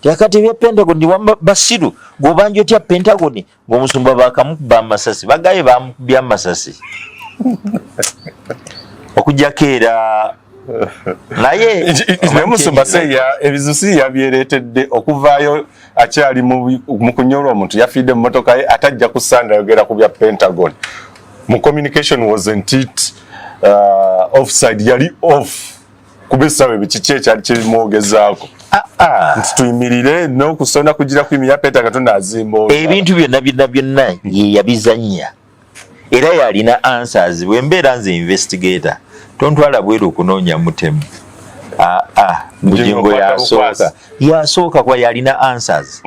Yakati bya Pentagon ndi wamba Basiru gobanjo tya Pentagon ngomusumba bakamukuba amasasi bagaye bamukubya amasasi okujjakera naye musumba seya ebizusi yabyeretedde okuvaayo akyali mu kunyolwa omuntu yafidde mu motoka ye atajja kusanda yogera ku bya Pentagon. Mu communication wasn't it offside yali off kubesawe bikiche cyali kimwogezaako tuyimirire no kusona kugira kwimya Pentagon katonda azimbo ebintu byonna yabizanya era yalina answers bwembeera nze investigator tontwala bweru kunoonya mutemu Bujjingo yasooka kwa yalina answers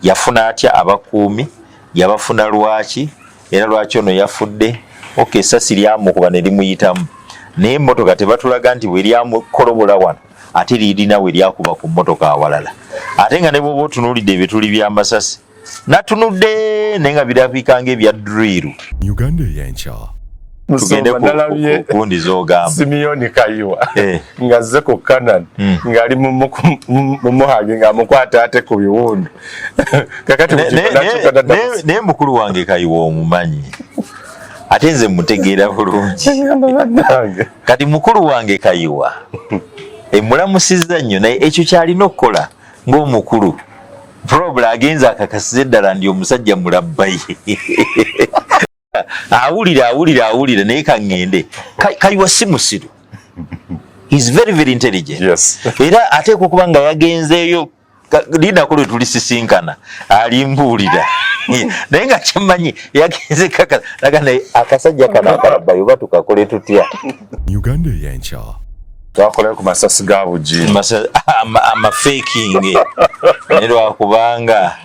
yafuna atya abakuumi yabafuna lwaki era lwaki ono yafudde okay sasi lyamukuba ne limuyitamu naye emmotoka tebatulaga nti bwe lyamukolobola wano ate lirina we lyakuba ku mmotoka awalala ate nga ne bwoba otunuulidde ebituli by'amasasi natunudde naye nga birabikanga ebya drill. UgandaEyenkya tugende kundi zogamba Simiyoni Kayiwa nga zze ku Canaan ngali mumuhage nga mukwata ate ku biwundu kakati naye mukulu wange Kayiwa omumanyi ate nze mutegeera bulungi kati mukulu wange Kayiwa emulamusizza nnyo naye ekyo kyalina okukola ng'omukulu probably agenza akakasiza eddala ndi omusajja mulabbaye awulira naye kaŋŋende Kayiwa si musiru is very intelligent yes. Era ateekwa okuba nga yagenzeeyo linako lwe tulisisinkana alimbuulira naye nga kyemmanyi yagenze kakanaye akasajja kana akalabbayo oba tukakole tutya. UgandaEyenkya twakola ku masasi ga Bujjingo amafaking ne lwakubanga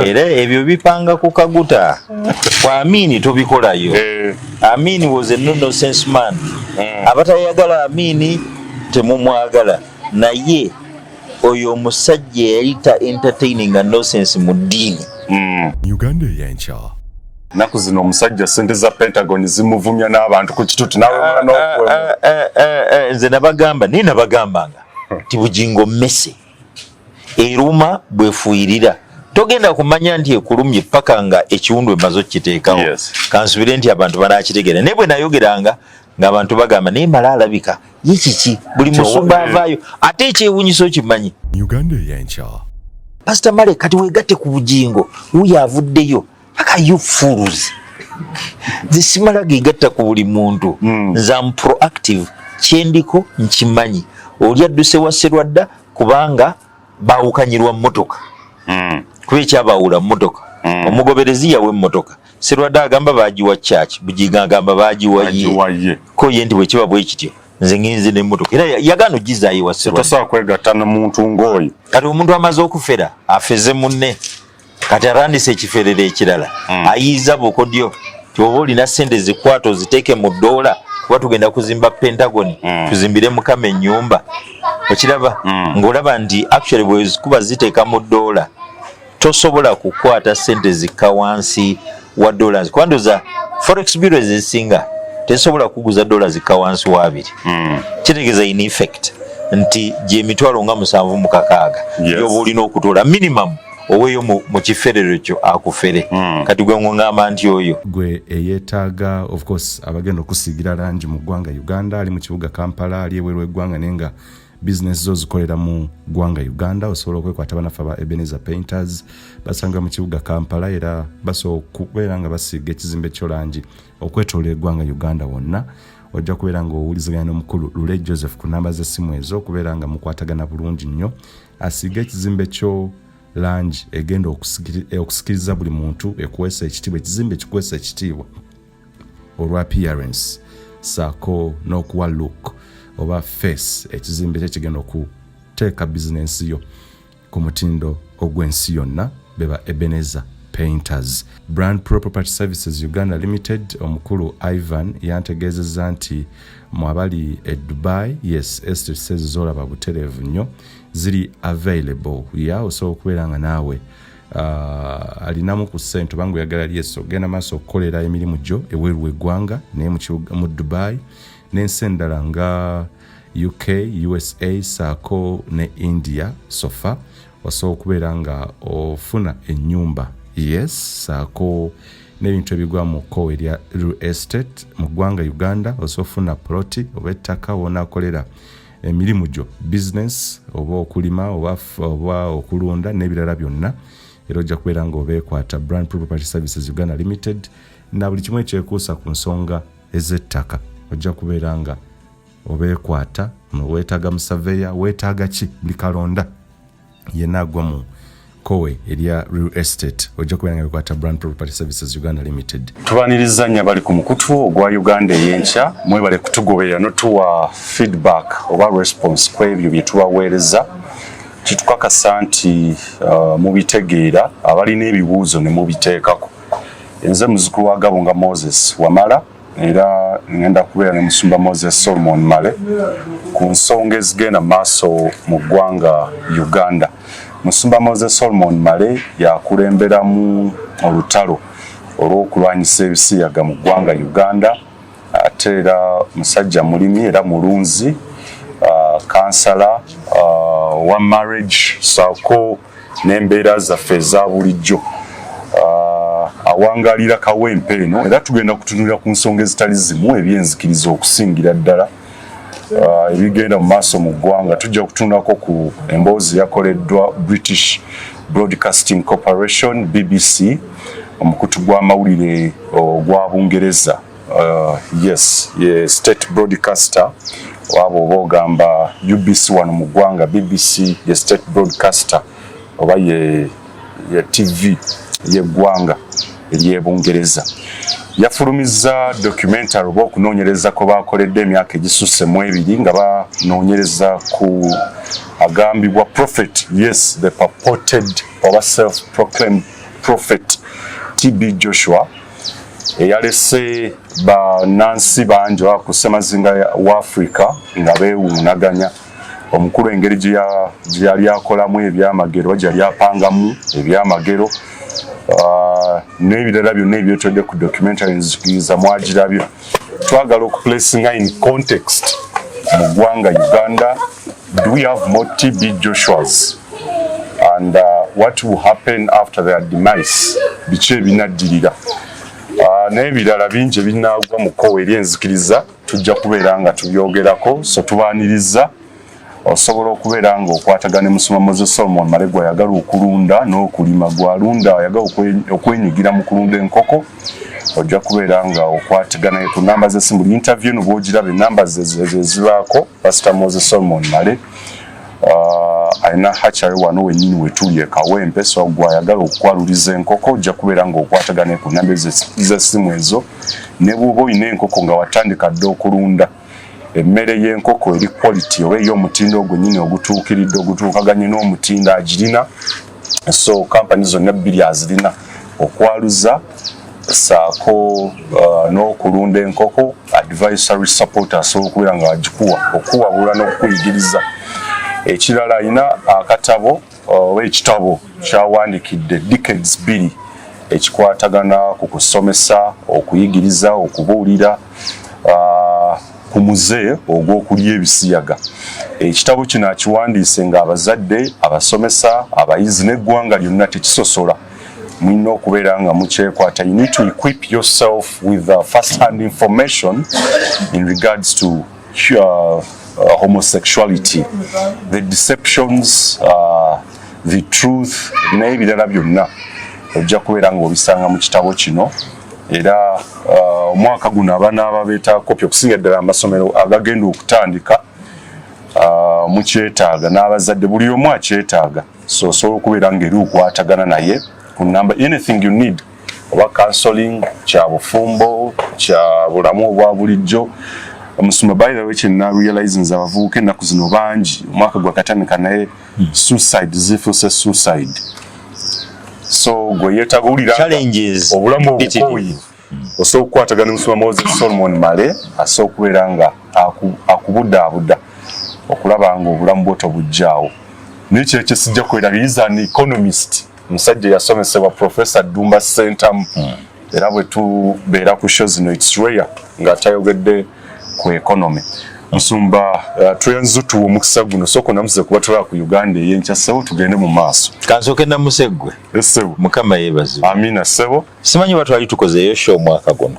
era ebyo bipanga ku kaguta kwa Amini tobikolayo. Amini was a nonsense man abatayagala Amini temumwagala naye oyo omusajja yayita entertaining and nonsense mu ddiini. UgandaEyenkya naku zino omusajja sente za Pentagon zimuvumya n'abantu ku kitutu nawe nze nabagambanga ti Bujjingo mmese eruma bwefuuyirira togenda kumanya nti ekulumye paka nga ekiwundu emaze okiteekawo. Kansubire nti abantu banakitegeera naye bwe nayogeranga ng'abantu bagamba naye mala alabika ye kiki buli musumba avaayo ate ekyewunyisa okimanyi. UgandaEyenkya Pastor Male kati weegatte ku Bujjingo wuyo avuddeyo paka you fools zisimala geegatta ku buli muntu nze am proactive kyendiko nkimanyi oli adduse wa Sserwadda kubanga baawukanyirwa mmotoka kuba ekyabaawula mmotoka omugoberezi yawe mmotoka Sserwadda agamba baagiwa church Bujjingo agamba baagiwa ye ko ye nti bwe kiba bwe kityo nze ngenze n'emmotoka era yagaana ogizaayo wa Sserwadda tosobola kwegatta n'omuntu ng'oyo kati omuntu amaze okufera afeze munne kati arandise ekiferero ekirala ayiiza bukodyo tioba olina ssente zikwata oziteeke mu ddoola kuba tugenda kuzimba Pentagon tuzimbire Mukama ennyumba okiraba ng'olaba nti actually bwezikuba ziteeka mu ddoola tosobola kukwata ssente zikka wansi wa dollars kuba ndoza forex bureau ezisinga tezisobola kuguza dola zikka wansi wa 2 kitegeeza in effect nti gyemitwalo nga 7 yoba olina okutoola minimum oweeyo mu kiferero kyo akufere kati gwe ng'amba nti oyo gwe eyeetaaga of course abagenda okusiigira langi mu ggwanga Uganda ali mu kibuga Kampala ali ebweru eggwanga naye nga business zo zikolera mu ggwanga Uganda osobola okwekwata banafu aba Ebenezer Painters basanga mu kibuga Kampala era basobola okubeera nga basiiga ekizimbe kyo langi okwetoolera eggwanga Uganda wonna ojja kubeera ng'owuliziganya n'omukulu Lule Joseph ku namba z'essimu ezo okubeera nga mukwatagana bulungi nnyo asiiga ekizimbe kyo langi egenda okusikiriza buli muntu ekuweesa ekitiibwa ekizimbe kikuweesa ekitiibwa olwa appearance saako n'okuwa look oba face ekizimbe kyekigenda okuteeka bizinensi yo ku mutindo ogw'ensi yonna beba Ebenezer Painters. Brand Pro Property Services Uganda Limited omukulu Ivan yantegeezezza nti mwabali e Dubai yes estate sales zolaba butereevu nnyo ziri available osobola okubeera nga naawe alinamu ku ssente bangu yagala lyeso genda maaso okukolera emirimu gyo eweeru w'eggwanga naye mu Dubai n'ensi endala nga UK, USA, saako ne India sofa osobola okubeera nga ofuna ennyumba yes saako n'ebintu ebigwa mu kkowe erya real estate mu ggwanga Uganda osobola ofuna ploti oba ettaka wonaakolera emirimu gyo business oba okulima oba okulunda n'ebirala byonna era ojja kubeera nga obeekwata Brand Property Services Uganda Limited na buli kimu ekyekuusa ku nsonga ez'ettaka ojja kubeera nga obeekwata weetaaga musaveya weetaaga ki buli kalonda yenna agwa mu kowe erya real estate ojja kubeera nga bekwata Brand Property Services Uganda Limited. Tubaniriza nnyo abali ku mukutu ogwa Uganda Eyenkya mwebale kutugoberera notuwa feedback oba response ku ebyo bye tubaweereza kitukakasa nti mubitegeera abalina ebibuuzo ne mubiteekako. Nze muzzukulu wa Gabunga Moses Wamala era ngenda kubeera ne Musumba Moses Solomon Male ku nsonga ezigenda maaso mu ggwanga Uganda. Musumba Moses Solomon Male yakulemberamu olutalo olw'okulwanyisa ebisiyaga mu ggwanga Uganda ate era musajja mulimi era mulunzi kansala wa marriage saako n'embeera zaffe eza bulijjo awangalira kawempe eno era tugenda kutunulira ku nsonga ezitali zimu ebyenzikiriza okusingira ddala ebigenda mu maaso mu ggwanga. Tujja kutunulako ku emboozi yakoleddwa British Broadcasting Corporation BBC omukutu gw'amawulire ogwa Bungereza yes ye state broadcaster wabo bogamba UBC wano mu ggwanga BBC ye state broadcaster oba ye TV ye ggwanga ery'Ebungereza yafulumiza documentary oba okunoonyereza ko bakoledde emyaka egisusse mu ebiri nga banoonyereza ku agambibwa prophet yes the purported or self-proclaimed prophet TB Joshua eyalese bannansi bangi ku ssemazinga wa Africa nga beewuunaganya omukulu engeri gye yali akolamu ebyamagero gyali apangamu ebyamagero n'ebirala byonna ebyetodde ku documentary nzikiriza mwagirabyo. Twagala okuplacinga in context mu ggwanga Uganda. Do we have more TB Joshuas and what will happen after their demise? Biki ebinaddirira n'ebirala bingi ebinaagwa mu kkowe eryenzikiriza tujja kubeera nga tubyogerako. So tubaaniriza osobola okubeera nga okwatagana ne Musumba Moses Solomon Male gw'ayagala okulunda n'okulima gw'alunda ayagala okwenyigira mu kulunda enkoko ojja kubeera nga okwatagana ku namba z'essimu. Buli interview no bw'ogiraba enamba zezibaako Pastor Moses Solomon Male alina hatchery wano wennyini wetuli e Kawempe so gw'ayagala okukwaluliza enkoko ojja kubeera nga okwatagana ku namba z'essimu ezo ne bw'oba olina enkoko nga watandika dde okulunda emmere y'enkoko eri quality oba ey'omutindo ogwo nnyini ogutuukiridde ogutuukaganye n'omutindo agirina. So kampani zonna bbiri azirina okwaluza saako n'okulunda enkoko advisory support asobola okubeera nga agikuwa okuwabula n'okukuyigiriza. Ekirala alina akatabo oba ekitabo kyawandikidde decades 2 ekikwatagana ku kusomesa okuyigiriza okubuulira ku muze ogw'okulya ebisiyaga. Ekitabo kino akiwandiise nga abazadde abasomesa abayizi n'eggwanga lyonna tekisosola mulina okubeera nga mukyekwata. You need to equip yourself with first-hand information in regards to homosexuality, the deceptions, the truth n'ebirala byonna ojja kubeera nga obisanga mu kitabo kino. Era omwaka guno abaana ababeeta kopi okusinga ddala amasomero agagenda okutandika mukyetaaga n'abazadde buli omu akyetaaga. So osobola okubeera nga eri okwatagana naye ku namba anything you need oba counseling kya bufumbo kya bulamu obwa bulijjo. Musumba by the way kyenna realizing abavubuka ennaku zino bangi omwaka gwakatandika naye suicide zifuuse suicide. So gwe yeetaaga owulira obulamu obukooyi osobola okukwatagana Musumba Moses Solomon Male asobola okubeera nga akubudaabuda okulaba nga obulamu bwo tobujjaawo. N'ekyo ekyo sijja kwerabiriza an economist omusajja yasomesebwa Professor Dumba Center era bwe tubeera ku show zino it's rare nga tayogedde ku economy. Musumba tuyanzutu omukisa guno soko namuze kubatwala ku Uganda Eyenkya sebo tugende mu maaso. Kansoke namusegwe. Sebo. Mukama yebazi. Amina sebo. Simanyi batwali tukozeyo show mwaka guno.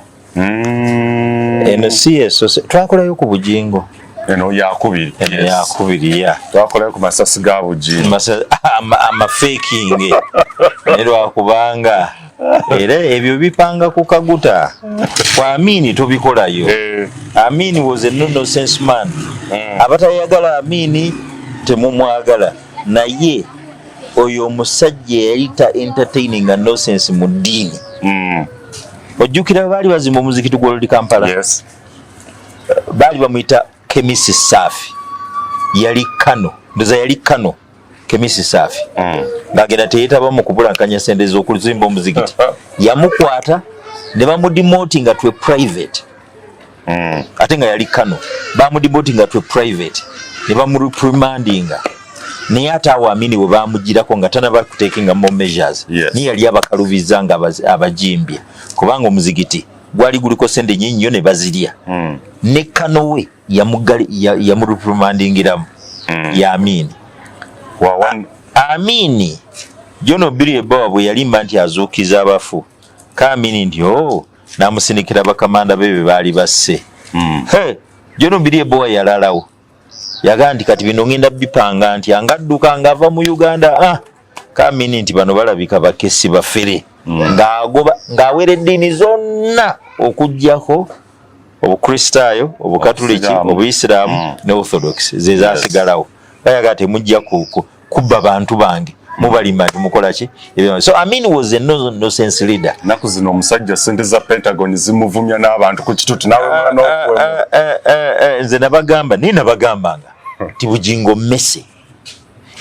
Eno CS twakolayo ku Bujjingo. Eno yakubiri. Yes. Yakubiri ya. Twakolayo ku masasi ga Bujjingo. Ama faking. Nero akubanga. Era ebyo bipanga ku kaguta. Kwa Amini tubikolayo. Amini was a nonsense man. Abatayagala Amini temumwagala. Naye oyo omusajja yayita entertaining and nonsense mu ddiini. Ojjukira baali bazimba omuzikiti gw'oluli Kampala. Yes. Baali bamuyita Kemisi Saafi. Yali Kano. Kemisi Saafi. Ng'agenda teyetaba mu kubulankanya sente z'okuzimba omuzikiti. Yamukwata ne bamudemotinga to a private. Ate nga yali Kano. Bamudemotinga to a private. Ne bamureprimandinga. Naye ate awo Amini bwe bamugirako nga tanaba kutekinga more measures. Yes. Naye yali abakalubiza nga abajimbye. Kubanga omuzikiti gwali guliko sente nnyingi nnyo ne bazirya. Ne Kano we yamureprimandingiramu. Ya Amini. Amini John Obiriebo bwe yalimba nti azuukiza abafu. Amini nti namusinikira bakamanda bebe baali basse. John Obiriebo yalalawo. Yaga nti kati bino ngenda bipanga nti angadduka ngava mu Uganda. Amini nti bano balabika bakesi bafere. Ng'awera eddiini zonna okuggyako Obukristaayo, Obukatuliki, Obuyisiraamu ne Orthodox ze zaasigalawo. Bayaga temujja kubba bantu bange mubalima mukola ki. So Amini was a nonsense leader. Naku zino omusajja sente za Pentagon zimuvumya n'abantu ku kitutu nawe nze nabagambanga ti Bujjingo mmese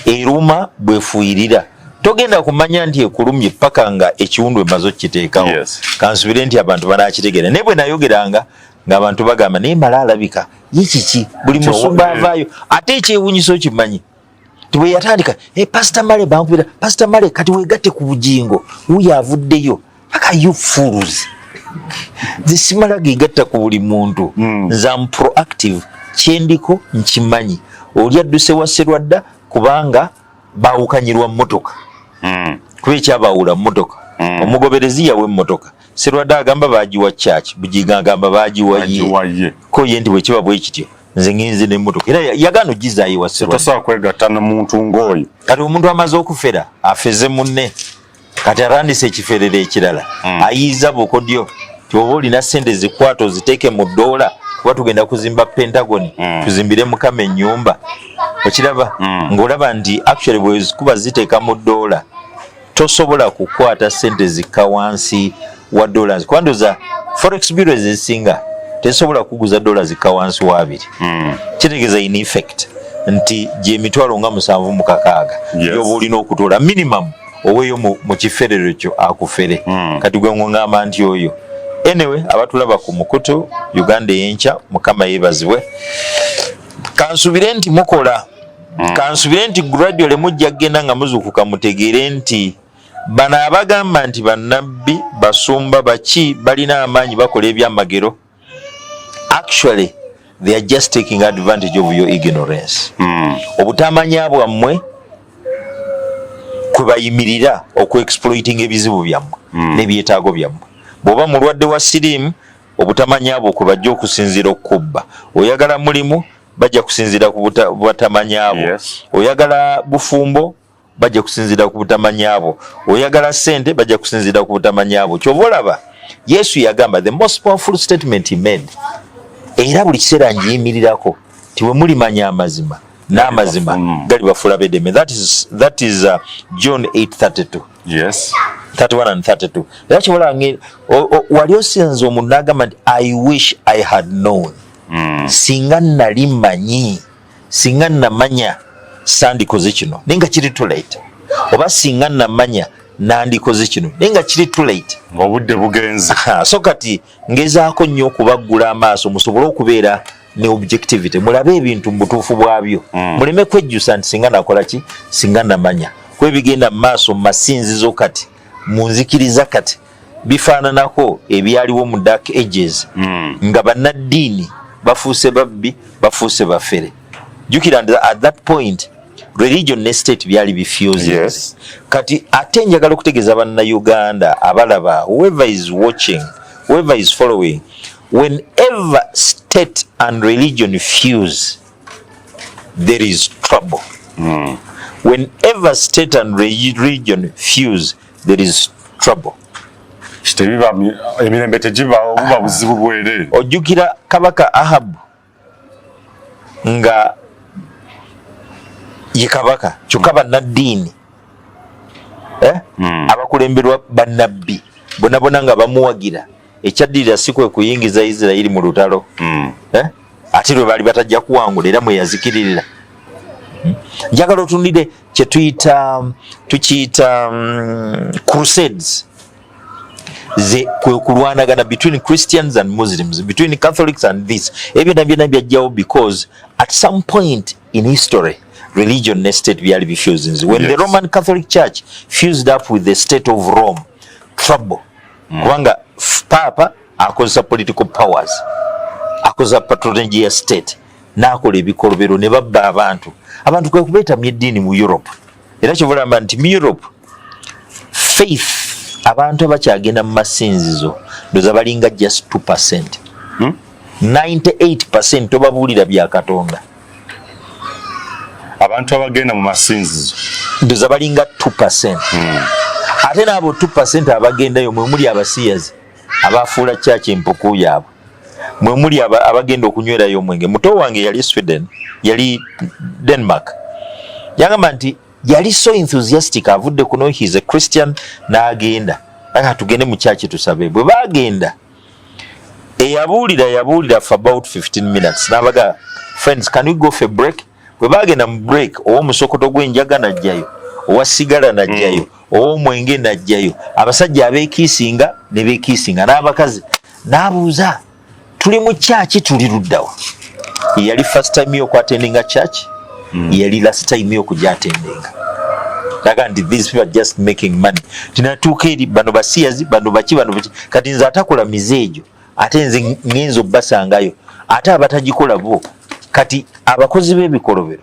eruma bwefuuyirira togenda kumanya nti ekulumye paka nga ekiwundu emaze okiteekawo. Kansubire nti abantu banakitegeera naye bwe nayogeranga ng'abantu bagamba naye mala alabika ye kiki buli musumba avaayo ate ekyewunyisa okimanyi tiwe yatandika Pastor Male bankubira Pastor Male kati wegatte ku Bujjingo wuyo avuddeyo paka you fools zisimala gegatta ku buli muntu. Nze am proactive kyendiko nkimanyi oli adduse wa Sserwadda kubanga baawukanyirwa mmotoka. Kuba ekyabaawula mmotoka omugoberezi yawe mmotoka Sserwadda agamba baagiwa church Bujjingo agamba baagiwa ye ko ye nti bwekiba bwe kityo nze ngenze n'emmotoka era yagaano gizaayo wa Sserwadda tosobola kwegatta n'omuntu ng'oyo. Kati omuntu amaze okufera afeze munne kati arandise ekiferero ekirala ayiiza bukodyo ti oba olina sente zikwato ziteeke mu ddoola kuba tugenda kuzimba Pentagon tuzimbire Mukama ennyumba okiraba ng'olaba nti actually bwe kuba ziteeka mu ddoola tosobola kukwata sente zikka wansi wa dollars kwandoza forex bureau ezisinga tesobola kuguza dollars zikka wansi wa 2. Kitegeeza in effect nti gye emitwalo nga 7 mu 6 yoba olina okutoola minimum oweeyo mu kiferero kyo akufere. Kati gwe ng'amba nti oyo anyway abatulaba ku mukutu Uganda Eyenkya Mukama yeebazibwe. Kansubire nti mukola kansubire nti gradually mujja kgenda nga muzuukuka mutegeere nti bano abagamba nti bannabbi basumba baki balina amaanyi bakola ebyamagero actually they are just taking advantage of your ignorance. Obutamanya bwammwe kwe bayimirira okuexploiting ebizibu byammwe n'ebyetaago byammwe. Bw'oba mulwadde wa siriimu obutamanya bwo kwe bajja okusinziira okubba. Oyagala mulimu bajja kusinziira ku butamanya bwo. Oyagala bufumbo bajja kusinziira ku butamanya bwo. Oyagala sente bajja kusinziira ku butamanya bwo. Kyova olaba Yesu yagamba the most powerful statement he made. Era buli kiseera njiyimirirako ti bwe mulimanya amazima n'amazima gali bafuula bedeme. That is John 8:32. Yes. 31 and 32. Era kibola wali osinza omuntu n'agamba nti I wish I had known. Singa nali manyi singa namanya sandikoze kino nenga kiri too late. Oba singa namanya nandikoze kino nenga kiri too late. Obudde bugenze. So kati ngezaako nnyo okubaggula amaaso musobole okubeera ne objectivity. Mulabe ebintu mu butuufu bwabyo. Muleme kwejjusa nti singa nakola ki singa namanya. Kwebigenda mu maaso mu masinzizo kati munzikiriza kati bifaananako ebyaliwo mu dark ages nga bannaddiini bafuuse babbi bafuuse bafere jukira at that point religion ne state byali bifusing. Yes. Kati ate njagala okutegeeza bannayuganda abalaba, whoever is watching, whoever is following, whenever state and religion fuse, there is trouble. Whenever state and religion fuse, there is trouble. Emirembe tegibawo buba buzibu bwere. Ojjukira kabaka Ahab nga ye kabaka kyokka bannaddiini abakulemberwa bannabbi bonna nga bamuwagira ekyaddirira si kwe kuyingiza Isirayiri mu lutalo ate lwe baali batajja kuwangula era mwe yazikiririra. Njagala otunulire kye tukiyita crusades ze kwe kulwanagana between Christians and Muslims, between Catholics and this. Ebyo byonna byajjawo because at some point in history religion and state byali bifusing. When the Roman Catholic Church fused up with the state of Rome, trouble. Kubanga Papa akozesa political powers, akozesa patronage ya state, n'akola ebikolobero ne babba abantu kwe kubeetamya eddiini mu Europe. Era kyovulamba nti mu Europe faith abantu abakyagenda mu masinzizo ndoza balinga just 2%. 98% tobabuulira bya Katonda. Abantu abagenda mu masinzizo ndoza balinga 2%. Ate n'abo 2% abagendayo mwe muli abasiyazi abafuula church empuku yaabwe, mwe muli abagenda okunywerayo omwenge. Muto wange yali Sweden, yali Denmark, yagamba nti yali so enthusiastic avudde kuno, he's a Christian, n'agenda aka tugende mu church tusabe. Bwe bagenda yabuulira for about 15 minutes n'abaga, friends, can we go for a break? Bwe bagenda mu break, ow'omusokoto gw'enjaga najjayo, owa sigala najjayo, ow'omwenge najjayo, abasajja abeekiisinga ne beekiisinga n'abakazi. N'abuuza, tuli mu church tuli luddawa? Yali first time yo kwatendinga church, yali last time yo kujatendinga. Naga nti these people are just making money. Tinatuuka eri bano basiyazi, bano baki. Kati nze atakola mizeejo ate nze ngenzo basangayo, ate abatagikola bo kati abakozi b'ebikolobero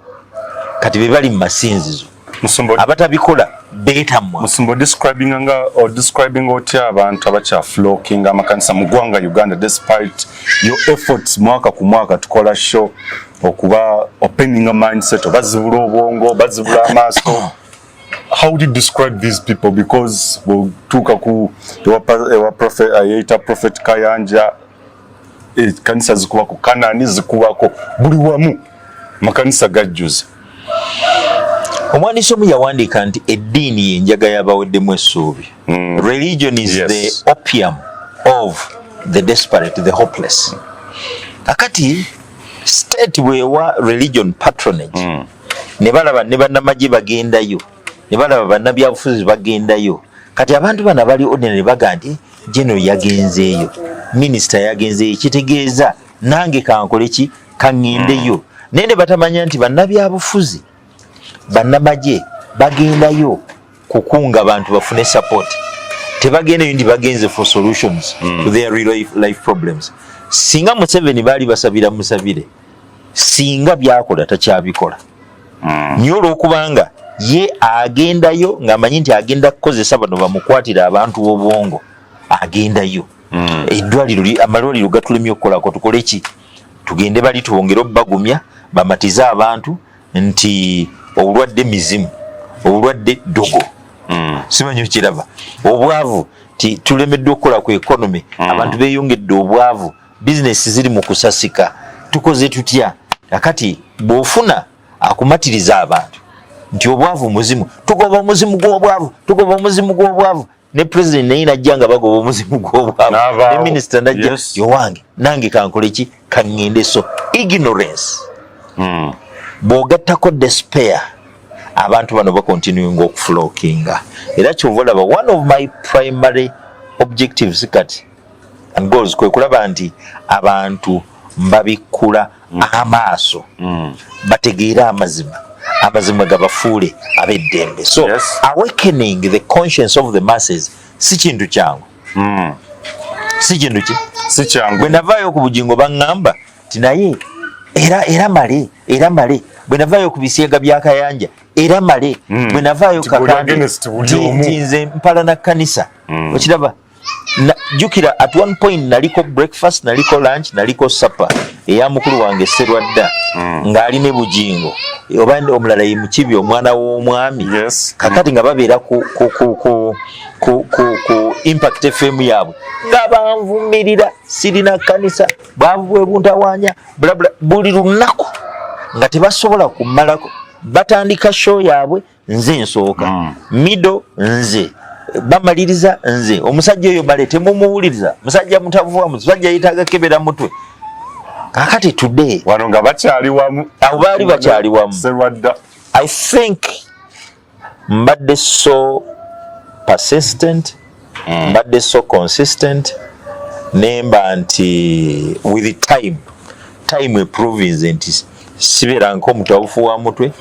kati be bali mu masinzizo, abatabikola beetamwa. Musumbo describing otya abantu abakyaflocking amakanisa mu ggwanga Uganda despite your efforts mwaka ku mwaka tukola show okuba opening a mindset, bazibula obwongo, bazibula amaaso. How would you describe these people? Because we'll tuka ku prophet Kayanja, kanisa zikubako, Kanani zikubako, buli wamu makanisa gajjuza. Omwandiisi omu yawandiika nti eddiini y'enjaga y'abaweddemu essuubi. Religion is the opium of the desperate, the hopeless. Kakati state bwewa religion patronage, ne balaba ne bannamagye bagendayo, ne balaba bannabyabufuzi bagendayo. Kati abantu bano bali ordinary baga nti general yagenzeeyo, minister yagenzeeyo, kitegeeza nange kankole ki kaŋŋendeyo. Naye ne batamanya nti bannabyabufuzi bannamagye bagendayo kukunga abantu bafune support. Tebagendayo ndi bagenze for solutions to their real life problems. Singa Museveni baali basabira musabire, singa byakola takyabikola. Nyo olw'okubanga ye agendayo ng'amanyi nti agenda kukozesa bano bamukwatira abantu b'obwongo, agendayo. Eddwaliro amalwaliro gatulemye okukolako, tukole ki? Tugende bali tuwongere obbagumya, bamatize abantu nti obulwadde mizimu, obulwadde dogo. Simanyi kiraba. Obwavu tulemeddwe okukola ku economy, abantu beeyongedde obwavu, business ziri mu kusasika. Tukoze tutya? Akati bw'ofuna akumatiriza abantu nti obwavu muzimu, tugoba omuzimu gw'obwavu, tugoba omuzimu gw'obwavu. Ne president naye najja nga bagoba omuzimu gw'obwavu, ne minister najja yowange nange kankole ki kaŋŋende. So ignorance bw'ogattako despair, abantu bano bakontinuinga okuflockinga. Era kyova olaba one of my primary objectives kati and goals kwe kulaba nti abantu mbabikkula amaaso, bategeera amazima gabafuule ab'eddembe. So awakening the conscience of the masses si kintu kyangu. Si kintu ki? Si kyangu. Bwe navaayo ku Bujjingo baŋŋamba tinaye era male bwe navaayo ku bisega bya Kayanja era male bwe navaayo kakandi nze mpalana kanisa okiraba jukira at one point naliko breakfast naliko lunch naliko supper eya mukulu wange Serwadda ng'ali ne Bujjingo oba omulala ye Mukibi omwana w'omwami kakati nga babeera ku Impact FM yaabwe nga banvumirira sirina kanisa bwe buntawaanya buli lunaku nga tebasobola kumalako batandika show yaabwe nze nsooka middle nze bamaliriza nze omusajja oyo balete mumuwuliriza musajja mutavuwa musajja yitaaga kebera mutwe kakati today wano nga bakyali wamu abo baali bakyali wamu Serwadda I think mbadde so persistent mbadde so consistent nemba nti with time proves nti siberangako mutawufu wa mutwe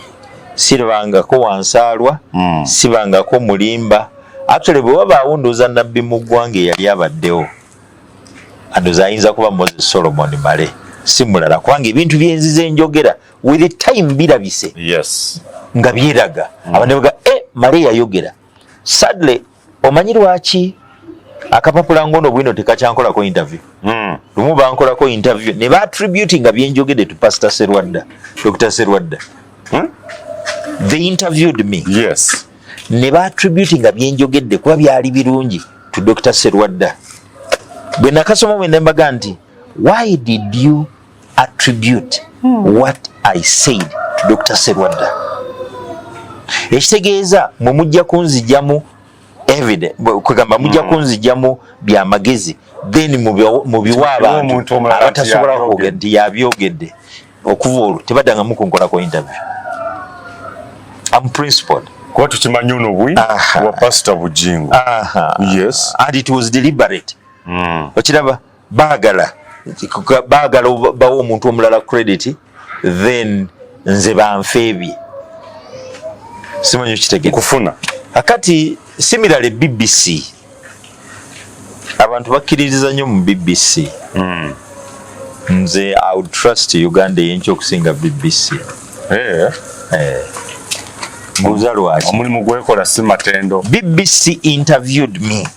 sirabangako wansaalwa sibangako mulimba actually bwe wabaawo ndowooza nabbi mu ggwanga eyali abaddewo andowooza ayinza kuba Moses Solomon Male si mulala kubanga ebintu byenzize njogera with time birabise nga byeraga abantu baga Male yayogera sadly omanyi lwaki akapapula ngono bwino tekakyankolako interview lumu bankolako interview ne baattributing nga byenjogedde to Pastor Serwadda Dr. Serwadda they interviewed me ne baattributing nga byenjogedde kuba byali birungi to Dr. Serwadda bwe nakasoma bwe nembaga nti why did you attribute what I said to Dr. Serwadda ekitegeeza mwe mujja kunzijamu evidence kugamba mujja kunzijamu byamagezi then mu biwa abantu abatasobola kwogera nti yabyogedde okuva olwo tebaddanga mukunkolako interview. I'm principled. Kwa tukimanyi ono bwi wa Pastor Bujjingo. And it was deliberate. Okiraba baagala bawo omuntu omulala credit then nze banfeebye simanyi kitegeke kufuna akati similarly BBC abantu bakkiririza nnyo mu BBC nze I would trust Uganda Eyenkya okusinga BBC mbuuza lwaki omulimu gwekola si matendo. BBC interviewed me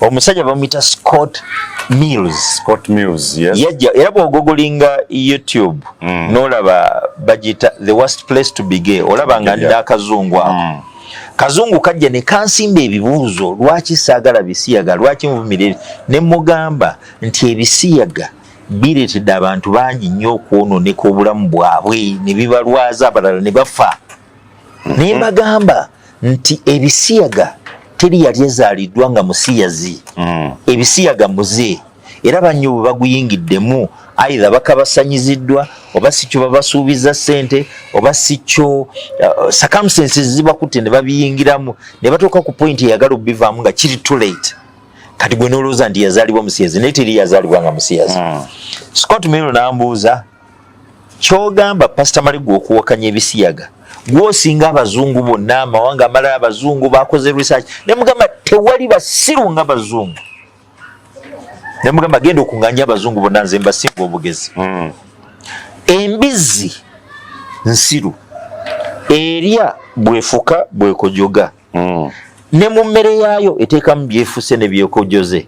omusajja bamuyita Scott Mills, yajja era bw'ogogolinga YouTube n'olaba bagita the worst place to be gay olaba nga nina akazungu ako kazungu kajja ne kansimba ebibuuzo lwaki saagala bisiyaga lwaki nvumirire ne mugamba nti ebisiyaga bireetedde abantu bangi nnyo okwonooneka obulamu bwabwe ne bibalwaza abalala ne bafa naye mbagamba nti ebisiyaga teri yali ezaaliddwa nga musiyazi ebisiyaga muze era bannyo bwe baguyingiddemu either bakabasanyiziddwa oba si kyo babasuubiza ssente oba si kyo circumstances zibakutte ne babiyingiramu ne batuuka ku point eyagala obbivaamu nga kiri too late kati gwe n'olowooza nti yazaalibwa musiyazi naye teri yazaalibwa nga musiyazi. Scott Miller n'ambuuza kyogamba Pastor Male gwe okuwakanya ebisiyaga gwosinga abazungu bonna amawanga amalala abazungu bakoze research ne mugamba tewali basiru nga abazungu ne mugamba genda okunganya abazungu bonna nze mbasinga obugezi embizi nsiru erya bwefuka bwekojoga ne mu mmere yaayo eteekamu byefuse ne byekojoze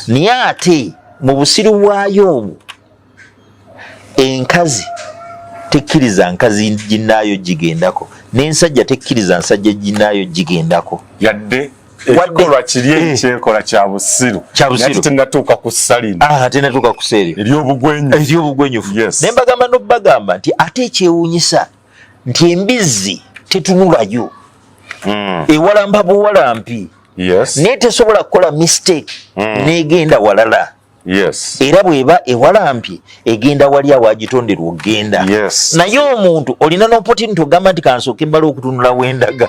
naye ate mu busiru bwayo obwo enkazi tekkiriza nkazi ginaayo gigendako n'ensajja tekkiriza nsajja ginaayo gigendako yadde ekikolwa kiri ekyekola kya busiru tenatuuka ku salina tenatuuka ku seeri ery'obugwenyufu naye mbagamba n'obbagamba nti ate ekyewuunyisa nti embizi tetunulayo ewalampa buwalampi naye tesobola kukola mistake n'egenda walala era bw'eba ewalampi egenda wali awagitonderwa ogenda naye omuntu olina n'opportunity ogamba nti kansooke mbala okutunula wendaga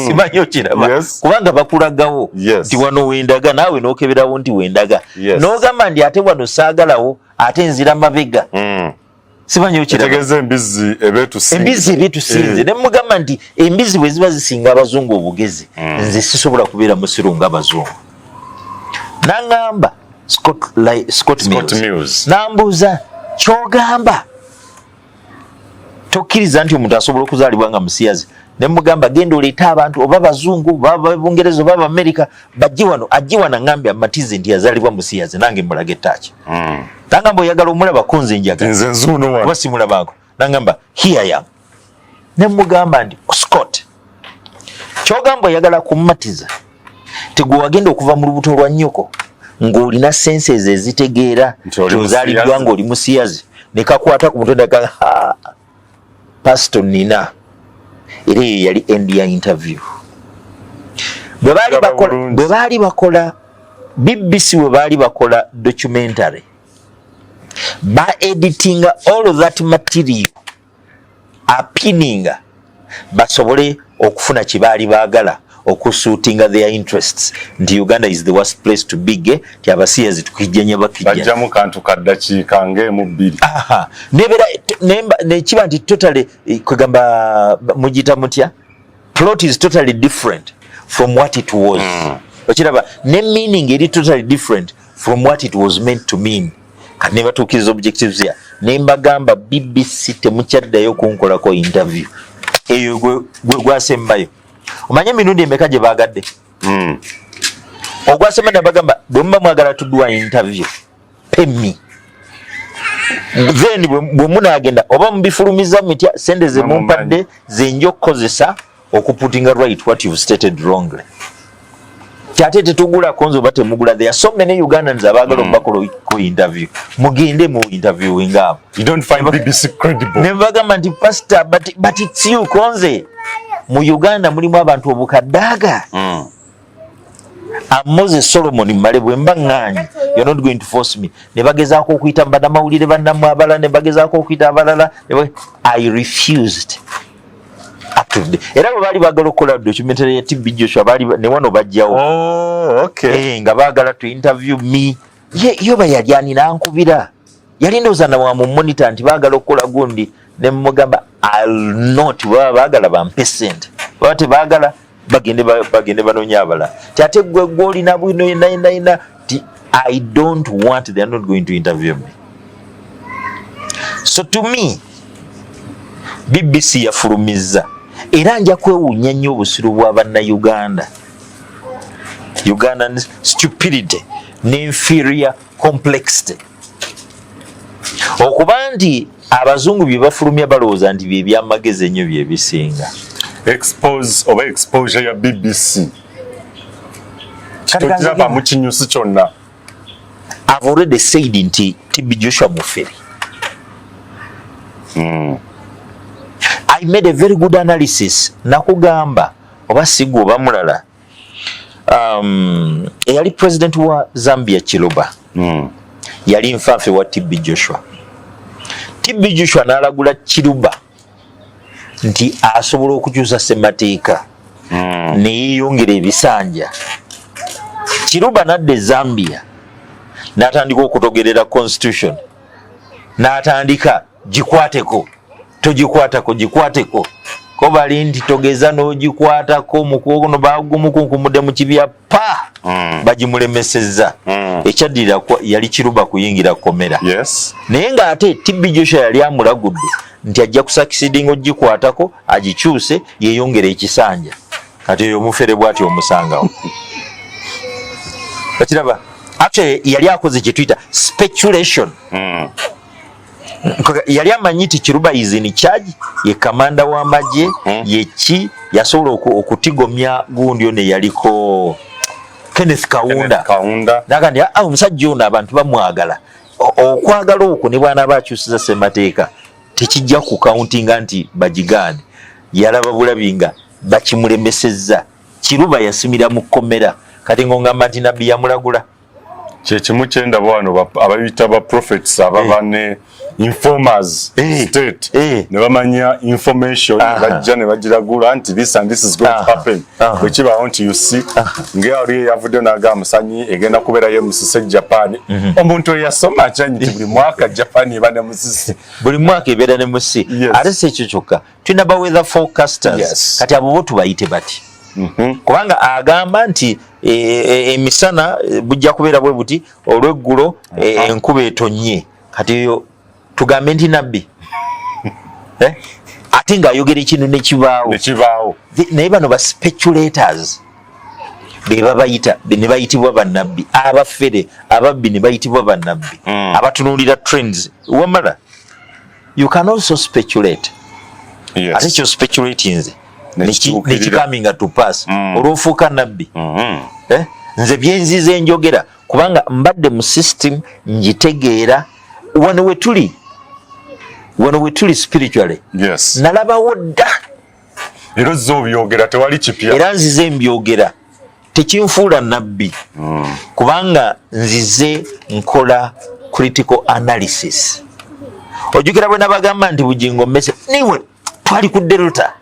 simanyi okiraba kubanga bakulagawo nti wano wendaga naawe n'okeberawo nti wendaga n'ogamba nti ate wano saagalawo ate nzira mabega simanyi okiraba embizi ebeetusinze ne mugamba nti embizi bwe ziba zisinga abazungu obugezi nze sisobola kubeera musiru ng'abazungu n'aŋŋamba Scott Mills. Nambuza kyogamba tokkiriza nti omuntu asobola okuzaalibwa nga musiyazi. Ne mugamba genda oleeta abantu oba bazungu baba Bungereza oba America bajje wano ajje wana ngambye amatize nti yazaalibwa musiyazi nange mulage ttaki. Tangamba oyagala omulaba kunze njaga. Nze nzuno wano. Wasi mulabako. Nangamba here I am. Ne mugamba ndi Scott. Kyogamba oyagala kummatiza. Tegwe wagenda okuva mu lubuto lwa nnyoko ng'olina senses ezitegeera ozaalibwa ng'oli musiyazi ne kakwata ku mutwe daga Pastor Nina. Era yali end ya interview. Bwe baali bakola BBC bwe baali bakola documentary. Ba editing all of that material. Appealing basobole okufuna kibaali baagala okusuitinga their interests. Nti Uganda is the worst place to be. Ti abasiyazi tukijjanya bakijjanya. Bajjamu kantu kaddakiika ng'emu bbiri. Nebera nekiba nti totally kwegamba mugita mutya. Plot is totally different from what it was. Okiraba ne meaning eri totally different from what it was meant to mean. Kati ne batuukiriza objectives ya. Ne mbagamba BBC temukyaddayo kunkolako interview. Eyo gwasembayo. Omanye mirundi emeka gye baagadde. Ogwasemba ne bagamba bwe muba mwagala tudduwa interview. Pay then bwe munaagenda oba mubifulumiza mitya sente ze mumpadde ze njo okukozesa okuputinga right what you've stated wrongly. Kyate tetugula konzo bate mugula. There are so many Ugandans abaagala obakola ku interview. Mugende mu interviewing up. You don't find BBC credible. Ne bagamba nti pastor but it's you konze. Mu Uganda mulimu abantu obukaddaga. Moses Solomon Male bwemba ng'anyi. You're not going to force me. Ne bagezaako okuyita bannamawulire bannamu abalala ne bagezaako okuyita abalala. I refused. Era bwe baali baagala okukola documentary ya TB Joshua baali ne wano bajjawo. Oh, okay. Nga baagala to interview me. Yoba yali anina ankubira. Yali ndowooza na wa mu monitor nti baagala okukola gundi ne mmugamba I'll not baagala bampe ssente. Baba tebaagala bagende banoonya abala. Ate gwe gw'olina bwino ina I don't want, they are not going to interview me. So to me, BBC yafulumizza. Era nja kwewuunya nnyo obusiru bwa bannayuganda. Ugandan stupidity n'inferior complexity. Okuba nti abazungu bye bafulumya balowooza nti bye byamagezi ennyo bye bisinga. Exposure ya BBC. Kitogiraba mu kinyusi kyonna. I've already said nti TB Joshua Mufere. I made a very good analysis. Nakugamba oba sigwa oba mulala. Eyali president wa Zambia Chiluba. Yali nfaafe wa TB Joshua. TB Joshua n'alagula Chiluba nti asobola okukyusa ssemateeka ne yeeyongera ebisanja. Chiluba n'adda Zambia n'atandika okutogerera constitution n'atandika gikwateko togikwatako gikwateko ko bali nti togeza n'ogikwatako mukuono bagumukunkumudde mu kibya pa bagimulemesezza. Ekyaddirira yali Chiluba kuyingira komera. Yes. Naye ng'ate TB Joshua yali amulagudde nti ajja kusakisidinga ogikwatako agikyuse yeeyongera ekisanja. Kati eyo Obufere bw'ati omusangawo. Bakiraba actually yali akoze kye tuyita speculation. Yali amanyi nti Chiluba is in charge, ye kamanda w'amagye, ye ki yasobola okutigomya gundi ono yaliko Kenneth Kaunda. Nagandi omusajja ono abantu bamwagala. Okwagala okwo ne bwana bakyusiza ssemateeka tekijja ku countinga nti bagigaane. Yalaba bulabi nga bakimulemesezza. Chiluba yasimira mu kkomera. Kati ng'ongamba nti nabbi yamulagula. Kyekimu kyenda bwano abayita ba prophets ababa ne informers state ne bamanya information bajja ne bagiragula nti this and this is going to happen. Bwekibawo nti you see ng'ali yavudde n'agamba musanyi egenda kubeera ye musise Japan. Omuntu eyasoma akyanyi nti buli mwaka Japan eba ne musisi. Buli mwaka ebeera ne musisi. Ate si ekyo kyokka tulina ba weather forecasters. Kati abo bo tubayite bati. kubanga agamba nti emisana bujja kubeera bwe buti olweggulo enkuba etonye kati eyo tugambe nti nabbi ate ng'ayogera ekintu nekibaawo naye bano ba speculators bebabayita ne bayitibwa bannabbi abafere ababbi ne bayitibwa bannabbi abatunuulira trends wamala you can also speculate ate kyo speculatinze nekikaminga to pass olwofuuka nabbi nze byenzize njogera kubanga mbadde mu system njitegeera wano we tuli spiritually nalabawo dda era zzo obyogera tewali kipya era nzize mbyogera tekinfuula nabbi kubanga nzize nkola critical analysis ojjukira bwe nabagamba nti Bujjingo mmese niwe twali ku Delta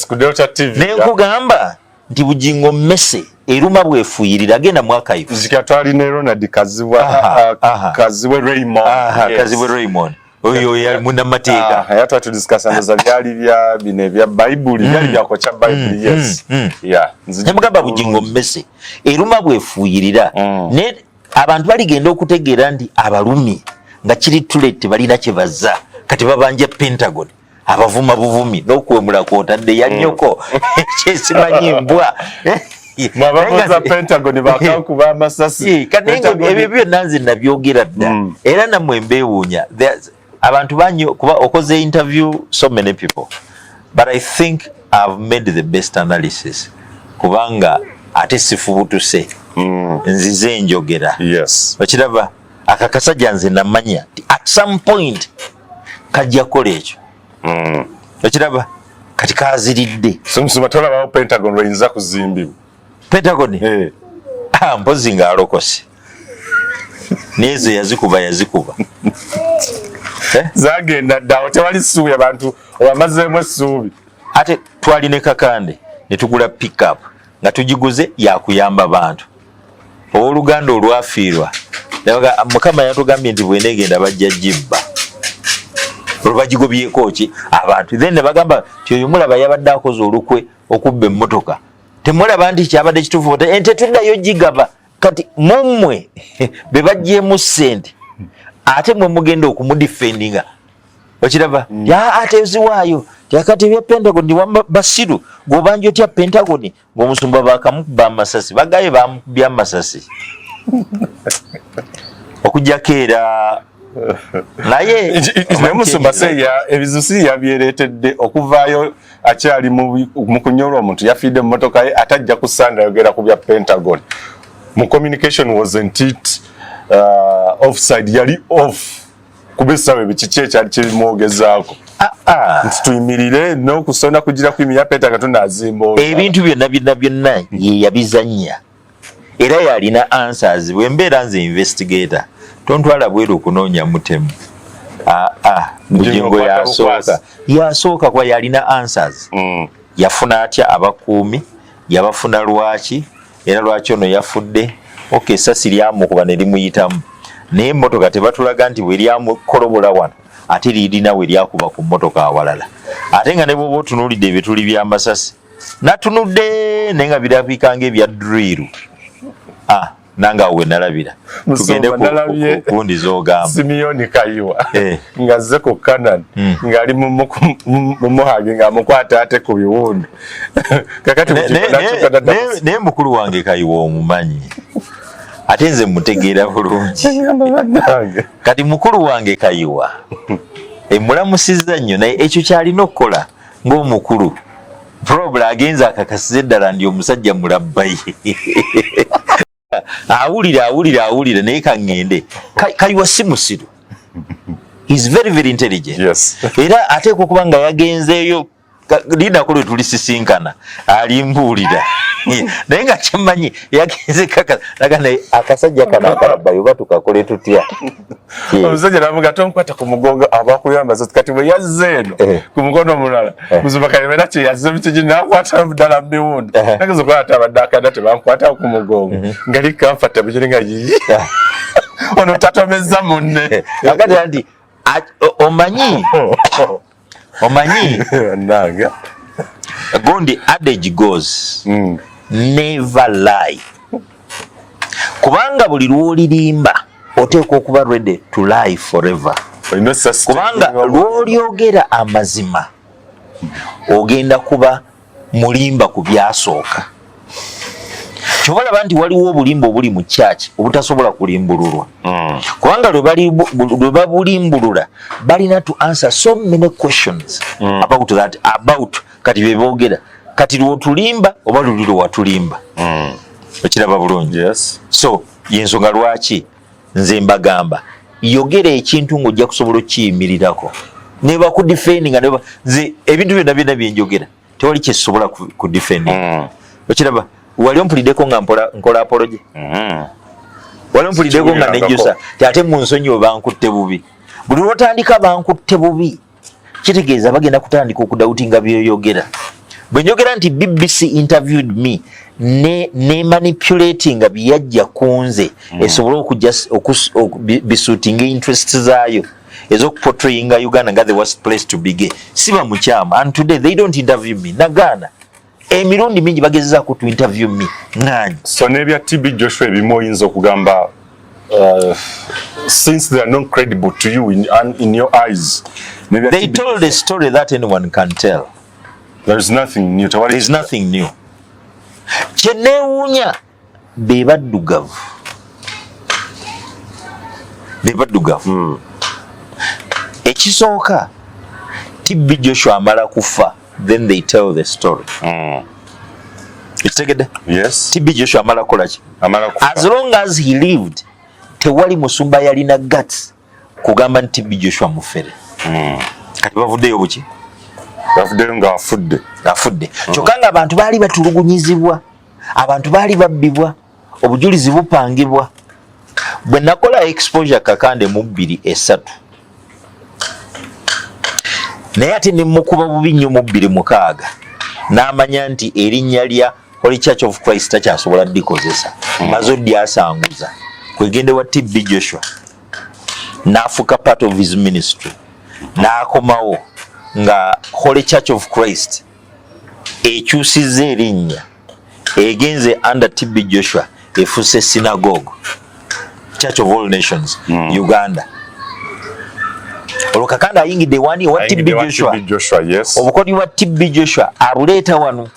ku Delta TV nenkugamba nti Bujjingo mmese eruma bwefuuyirira agenda mwaka ifu zika twali ne Ronald Kaziwe Raymond oyo ya munamateeka yatwa tudiscussana za byali bya bine bya Bible byali byakocha Bible nemugamba Bujjingo mmese eruma bwefuuyirira ne abantu baligenda okutegeera nti abalumi nga kiri tulete balina kyebaza kati babanja Pentagon abavuma buvumi n'okwemula kwotadde yannyoko kyesimanyi mbwa mwabavuza Pentagon bakankuba amasasi ebyo byonna nze nabyogera dda era namwe mbeewuunya abantu banyo kuba okoze interview so many people but I think I've made the best analysis kubanga ate sifubutuse nzize njogera okiraba akakasajja nze namanya at some point kajja kola ekyo okiraba kati kaziridde somusuma tolabawo Pentagon lwayinza kuzimbibwa Pentagon mpozi nga alokose nezo yazikuba zagenda ddawo tewali ssuubi abantu obamazeemu essuubi ate twali ne kakande ne tugula pickup nga tugiguze yakuyamba bantu owooluganda olwafiirwa mukama yatugambye nti bwenegenda bajja jibba olwabagigobyeko ki abantu then ne bagamba ti oyo mulaba yabadde akoze olukwe okubba emmotoka temulaba nti kyabadde kituufu ente tuddayo gigaba kati mummwe be bajjeemu ssente ate mwe mugenda okumudifendinga okiraba ate eziwaayo tyakati bya Pentagon ndiwamba basiru gobanja otya Pentagon ng'omusumba bakamukuba amasasi bagaye bamukubya amasasi okujjako era naye musumba seya ebizusi yabyereetedde okuvaayo akyali mu kunyolwa omuntu yafiidde mu motoka ye atajja kusanda yogera ku bya Pentagon mu communication wasn't it offside yali off kubisawe bikiki ekyali kibimwogezaako nti tuyimirire n'okusonda kugira kwimira Pentagon tunazimba ebintu byonna ye yabizannya era yalina answers bwembeera nze investigator tontwala bweru okunoonya mutemu Bujjingo yasooka kwa yalina answers yafuna atya abakuumi yabafuna lwaki era lwaki ono yafudde esasi lyamukuba ne limuyitamu naye emmotoka tebatulaga nti bwe lyamukolobola wano ate lirina we lyakuba ku mmotoka awalala ate nga ne bwoba otunuulidde ebituli by'amasasi natunudde naye nga birabikanga ebya drill nanga we nalabira tugende kundi zogamba Simiyoni Kayiwa nga zze ku Canaan ngali mumuhage nga mukwata ate ku biwundu kakati naye mukulu wange Kayiwa omumanyi ate nze mutegeera bulungi kati mukulu wange Kayiwa emulamusizza nnyo naye ekyo kyalina okukola ng'omukulu probably agenza akakasiza eddala ndi omusajja mulabbaye awulira naye kaŋŋende Kayiwa si musiru is very very intelligent era ateeka okuba nga yagenzeeyo linako lwe tulisisinkana alimbuulira naye nga kyemmanyi yagenze naye akasajja kano akalabbayo oba tukakole tutya omusajja namuga tonkwata ku mugongo abakuyamba kati bwe yazze eno ku mukono omulala musumba Kayiwa kye yazze mukigi nakwata ddala mu biwundu nageza okwata abadde akada tebankwata ku mugongo nga likamfata bukiri nga yiyi ono tatomeza munne akati nti omanyi Gondi adage goes, never lie. Kubanga buli lw'olirimba oteekwa okuba ready to lie forever. Kubanga lw'olyogera amazima ogenda kuba mulimba ku byasooka. Kyobalaba nti waliwo obulimba obuli mu church obutasobola kulimbululwa. Kubanga lwe babulimbulula balina to answer so many questions about that, about kati beboogera kati lwotulimba oba luli lwewatulimba. Okiraba bulungi. Yes. So yensonga lwaki nze mbagamba yogera ekintu ng'ojja kusobola okiyimirirako neba ku defending neba nze ebintu byonna byenjogera tewali kyesobola ku defending. Okiraba wali ompuliddeko nga nkola apology. Wali ompuliddeko nga nejjusa ate mu nsonyi we bankutte bubi. Buli lwotandika bankutte bubi kitegeeza bagenda kutandika okudawutinga byoyogera. Bwe njogera nti BBC interviewed me ne manipulating byajja kunze esobola okujja bisuiting interests zaayo ezokuportraying Uganda nga the worst place to begin. Siba mukyamu, and today they don't interview me. Nagana emirundi mingi bagezezaako to interview me ng'anyi. So nebya TB Joshua ebimu oyinza okugamba since they are not credible to you in your eyes. They told a story that anyone can tell. There's nothing new. There's nothing new. Kyenewuunya be baddugavu. Ekisooka TB Joshua amala kufa, then they tell the story. Ekitegedde? Yes. TB Joshua amala kolaki? Amala kufa. As long as he lived, tewali musumba yalina guts kugamba nti TB Joshua mufere. Kati bavuddeyo buki? Bavuddeyo nga afudde. Kyokka nga abantu baali batulugunyizibwa, abantu baali babbibwa, obujulizi bupangibwa. Bwe nakola exposure kakande mu 2-3 naye ate ne mukuba bubi nnyo mu 2-6 n'amanya nti erinnya lya Holy Church of Christ takyasobola ddikozesa. Mazoddi asanguza kwegende wa TB Joshua n'afuka part of his ministry n'akomawo nga Holy Church of Christ ekyusizza erinnya egenze under TB Joshua efuse synagogue, Church of All Nations, Uganda. Olukakanda ayingidde wani wa TB Joshua, yes. Obukodi wa TB Joshua abuleeta wano.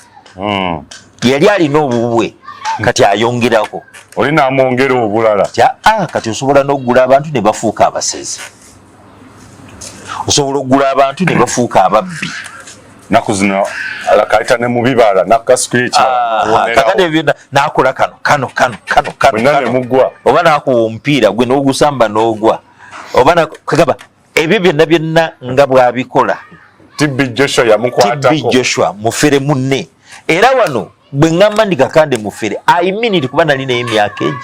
Yali alina obubwe kati ayongerako. Olina amwongera obulala. Kati osobola n'okugula abantu ne bafuuka abasezi. Osobola okugula abantu ne bafuuka ababbi. Naku zino alakaita ne mu bibala nakasuku kakade byonna nakola kano bonna ne mugwa oba nakuwa omupiira gwe n'ogusamba n'ogwa oba kagaba ebyo byonna nga bw'abikola. TB Joshua yamukwatako. TB Joshua mufere munne era wano bwe ngamba ndi kakande mufere I mean it kuba nalina emyaka egi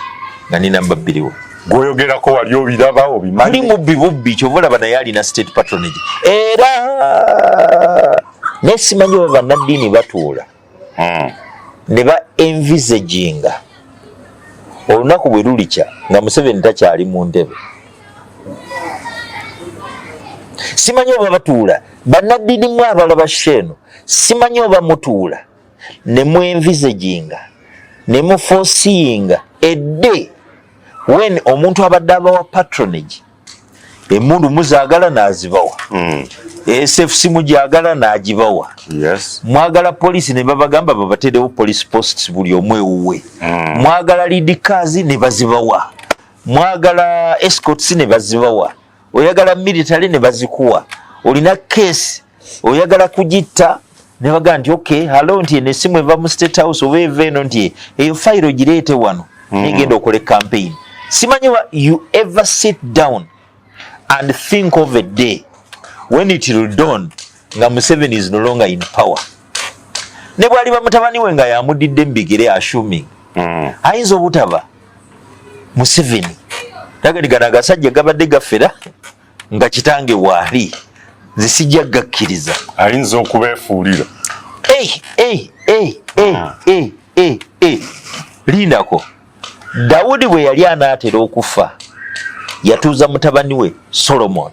nga nina mbabbiriwo gwoyogerako wali obiraba obimanyi ali mubbi kyovolaba naye alina state patronage era nesimanyi oba bannaddiini batuula ne ba envisaginga olunaku bwe lulikya nga Museveni takyali mu ntebe. Simanyi oba batuula bannaddiini mwe abalaba sheeno, simanyi oba mutuula ne mu envisaginga ne mu foreseeing a day when omuntu abadde abawa patronage emundu muzaagala n'azibawa. SF mujagala n'agibawa. Yes. Mwagala police ne babagamba babaterewo police posts buli omwe uwe. Mwagala lead cars ne bazibawa. Mwagala escorts ne bazibawa. Oyagala military ne bazikuwa. Olina case oyagala kugitta ne bagamba nti okay hello nti ne simu eva mu state house oba eva eno nti eyo file ogireete wano negenda okole campaign. Simanyi you ever sit down and think of a day when it will dawn nga Museveni is no longer in power. Ne bwali bamutabani we nga yamudidde mbigire assuming ayinza obutaba Museveni tagadigana agasajja gabadde gafera nga kitange waali nze sijja gakkiriza ayinza okubeefuulira. Lindako Dawudi bwe yali anaatera okufa yatuuza mutabani we Solomon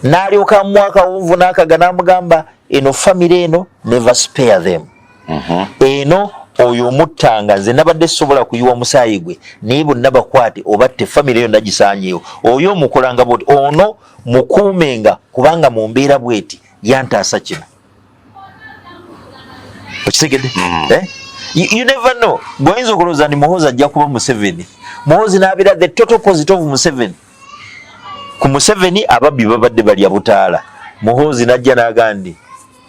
n'alyoka mwaka wunvu n'akaga n'amugamba eno family eno never spare them. Eno oyo omutanga nze nabadde sobola kuyiwa musaayi gwe naye bonna bakwate obatte family yonna gisaanyeewo oyo omukolanga bwoti ono mukuumenga kubanga mu mbeera bweti yantaasa kino okitegedde you never know bw'oyinza okulowooza nti Muhoozi ajja kuba Museveni. Muhoozi n'abeera the total opposite of Museveni. Ku Museveni ababbi babadde balya butaala. Muhoozi n'ajja n'agandi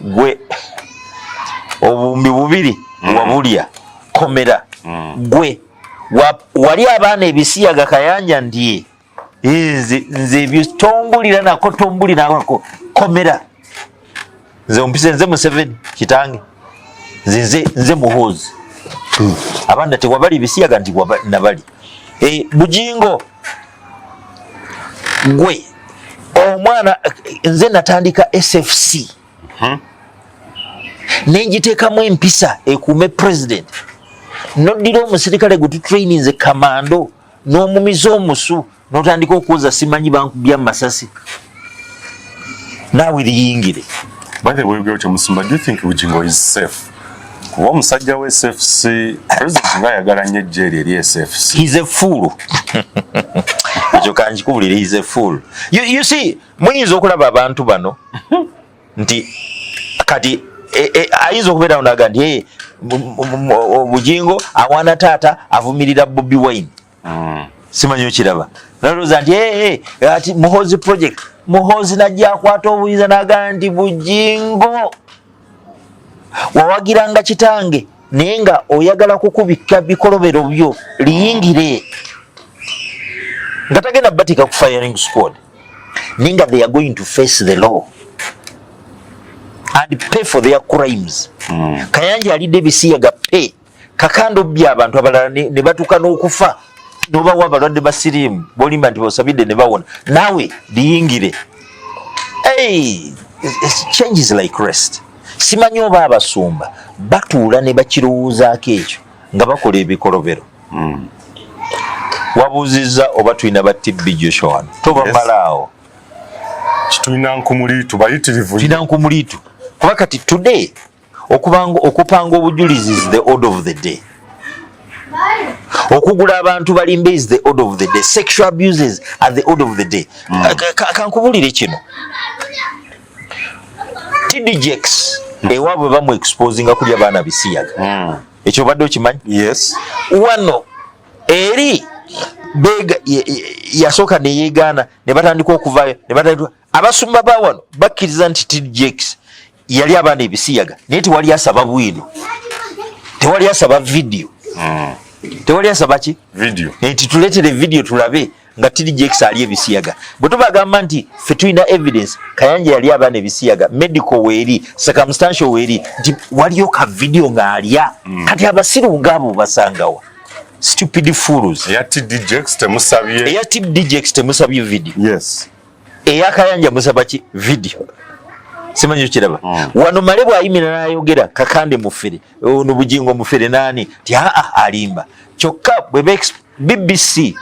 gwe obumbi bubiri wabulya komera gwe wali abaana ebisiyaga kayanja ndiye nze ebitombulira nako tombulira nako komera nze ompise nze Museveni kitange nze Muhoozi abanda tewabali ebisiyaga nti nabali Bujjingo gwe omwana nze natandika SFC nenjiteekamu empisa ekuume president noddira omusirikale gwe tutraininze kamando n'omumiza omusu n'otandika okuwoza simanyi bankubya masasi naawe liyingire. By the way, Musumba, do you think Bujjingo is safe? Kuba omusajja we SFC president ng'ayagala nnyo eggye eri SFC. He's a fool. Ekyo kankikubulire, he's a fool. You see, muyinza okulaba abantu bano nti kati ayinza okubeera onaga nti Bujjingo awaana taata avumirira Bobi Wine. Simanyi okiraba nalowooza nti ati Muhoozi project Muhoozi najja akwata obuyinza n'agamba nti Bujjingo wawagiranga kitange naye nga oyagala kukubika bikolobero byo liyingire nga tagenda batika ku firing squad ninga they are going to face the law and pay for their crimes. Kayanja alidde ebisiyaga pe kakando bya abantu abalala ne batuka n'okufa nobawa abalwadde basirimu bolimba nti bosabidde ne bawona naawe liyingire. Change is like rest. Simanyi oba abasumba batuula ne bakirowoozaako ekyo nga bakola ebikolobero. Wabuuzizza oba tulina batibbi Joshua wano tobamalaawo tulina nkumuliitu bayitirivu tulina nkumuliitu kuba kati today okupanga obujulizi is the order of the day. Okugula abantu balimbe is the order of the day. Sexual abuses are the order of the day. Kankubulire kino TDJX ewaabwe bamu exposinga kulya baana bisiyaga ekyo badde okimanyi. Yes. Wano eri bega yasooka neyeegaana ne batandika okuvaayo ne batandika abasumba ba wano bakkiriza nti TDJX yali abaana ebisiyaga naye tewali asaba bwino tewali asaba video tewali asaba ki video nti tuleetere video tulabe nga TDJX ali ebisiyaga bwe tubagamba nti ffe tulina evidence Kayanja yali abaana ebisiyaga medical weeri circumstantial weeri nti waliyo ka video ng'alya kati abasiru ng'abo basangawa stupid fools. Eya TDJX temusabye video. Yes. Eya Kayanja musaba ki video. Simanyi kiraba. Wano male bw'ayimira n'ayogera kakande Mufere ono Bujjingo Mufere nani ti Alimba kyokka BBC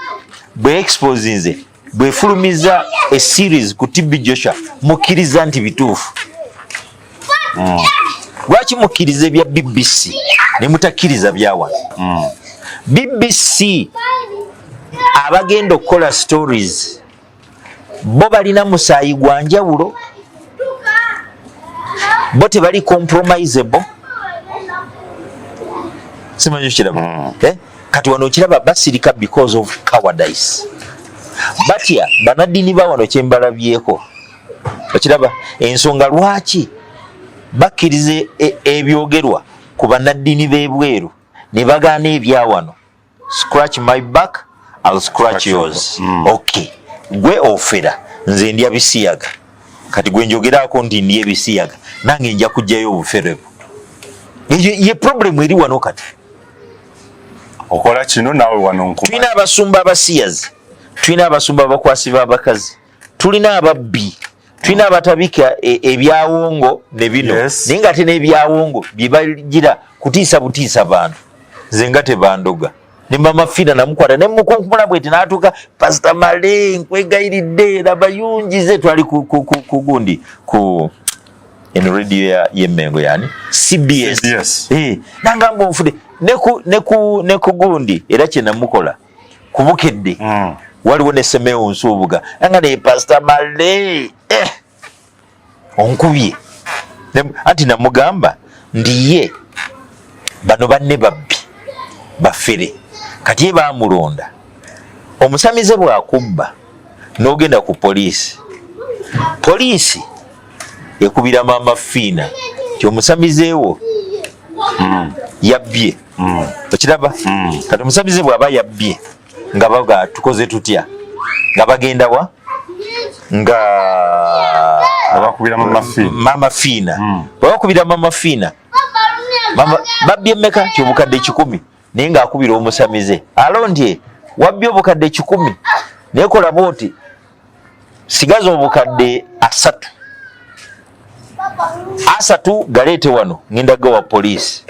bwe exposinze bwe fulumiza a series ku TB Joshua mukkiriza nti bituufu. Lwaki mukkiriza ebya BBC ne mutakkiriza byawa? BBC abagenda okukola stories bo balina musaayi gwa njawulo bo tebali compromisable. Simanyi kiraba. Kati wano kiraba basirika because of cowardice. Batya banadini ba wano kyembalabyeko okiraba ensonga lwaki bakkirize ebyogerwa ku banadini b'ebweru ne bagaana ebya wano. Scratch my back, I'll scratch yours. Okay. Gwe ofera nze ndya bisiyaga kati gwe njogeraako nti ndya ebisiyaga nange nja kujjayo obufere bwo. Ye problem eri wano kati okola kino naawe wano nkuma. Tulina abasumba abasiyazi, tulina abasumba abakwasiba abakazi, tulina ababbi, tulina abatabika ebyawongo ne bino. Naye nga tena ebyawongo bye bagira kutiisa butiisa bantu nze nga tebandoga ne mama Fina namukwata ne mukunkumula bwete n'atuuka Pastor Male nkwegayiridde abayungize twali ku gundi ku eno radio ye Mengo yani CBS. Nangamba onfude neku gundi era kye namukola kubukedde waliwo ne Semeo Nsubuga nga ne Pastor Male onkubye anti namugamba ndiye bano banne babbi bafere kati baamulonda omusamize bwakubba n'ogenda ku poliisi ekubira mama Fina kyomusamizeewo yabbye okiraba kati omusamize bw'aba yabbye nga baga tukoze tutya nga bagenda wa nga bakubira mama Fina bakubira mama Fina babbye mmeka kyobukadde 10 naye ng'akubira omusamize alondye wabbye obukadde 10 naye kola bwoti sigaza obukadde 3 galeete wano ngenda gawa poliisi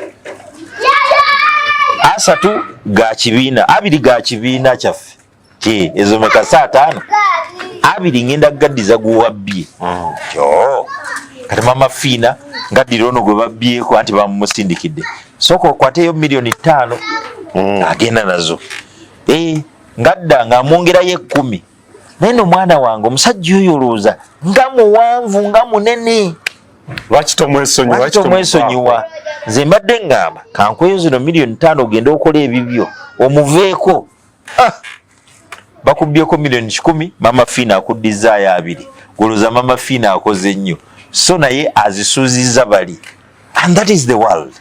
3 ga kibiina 2 ga kibiina kyaffe ezo meka 5 2 ngenda gaddiza guwabbye kyo kati mama Fina ngaddira ono gwe babbyeko anti bamumusindikidde soko okwateyo $5 agenda nazo ngadda ng'amwongerayo 10 naye no mwana wange omusajja oyo olowooza nga muwanvu nga munene lwaki tomwesonyiwa nze mbadde ngamba kankweyo zino $5 ogenda okola ebibyo omuveeko bakubbyeko $10,000 mama Fina akuddizaayo 2 golooza mama Fina akoze nnyo so naye azisuuzizza bali and that is the world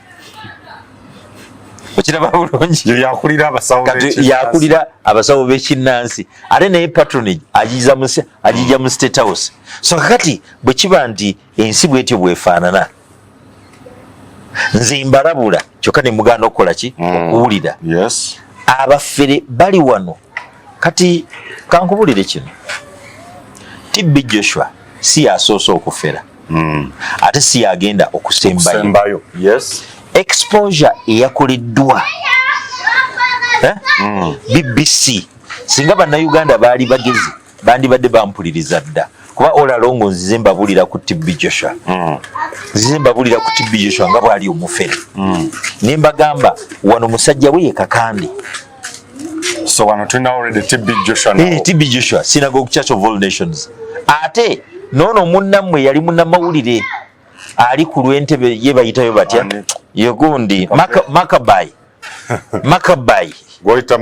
okiraba bulungi yakulira abasawo b'ekinnansi ate naye patronage agijja mu State House so kakati bwe kiba nti ensi bwetyo bwefaanana nze mbalabula kyokka ne muganda okukola ki okuwulira abafere bali wano kati kankubulire kino TB Joshua si yasoose okufera ate si yagenda okusembayo exposure eyakoleddwa BBC singa bannayuganda baali bagezi bandibadde bampuliriza dda kuba olalongo nzize mbabulira ku TB Joshua nga bwali omufere ne mbagamba wano musajja we yekakandi so wano tulina already TB Joshua Synagogue Church of All Nations ate noono munnammwe yali munnamawulire ali ku lw'entebe ye bayitayo batya yogundi Makabai goita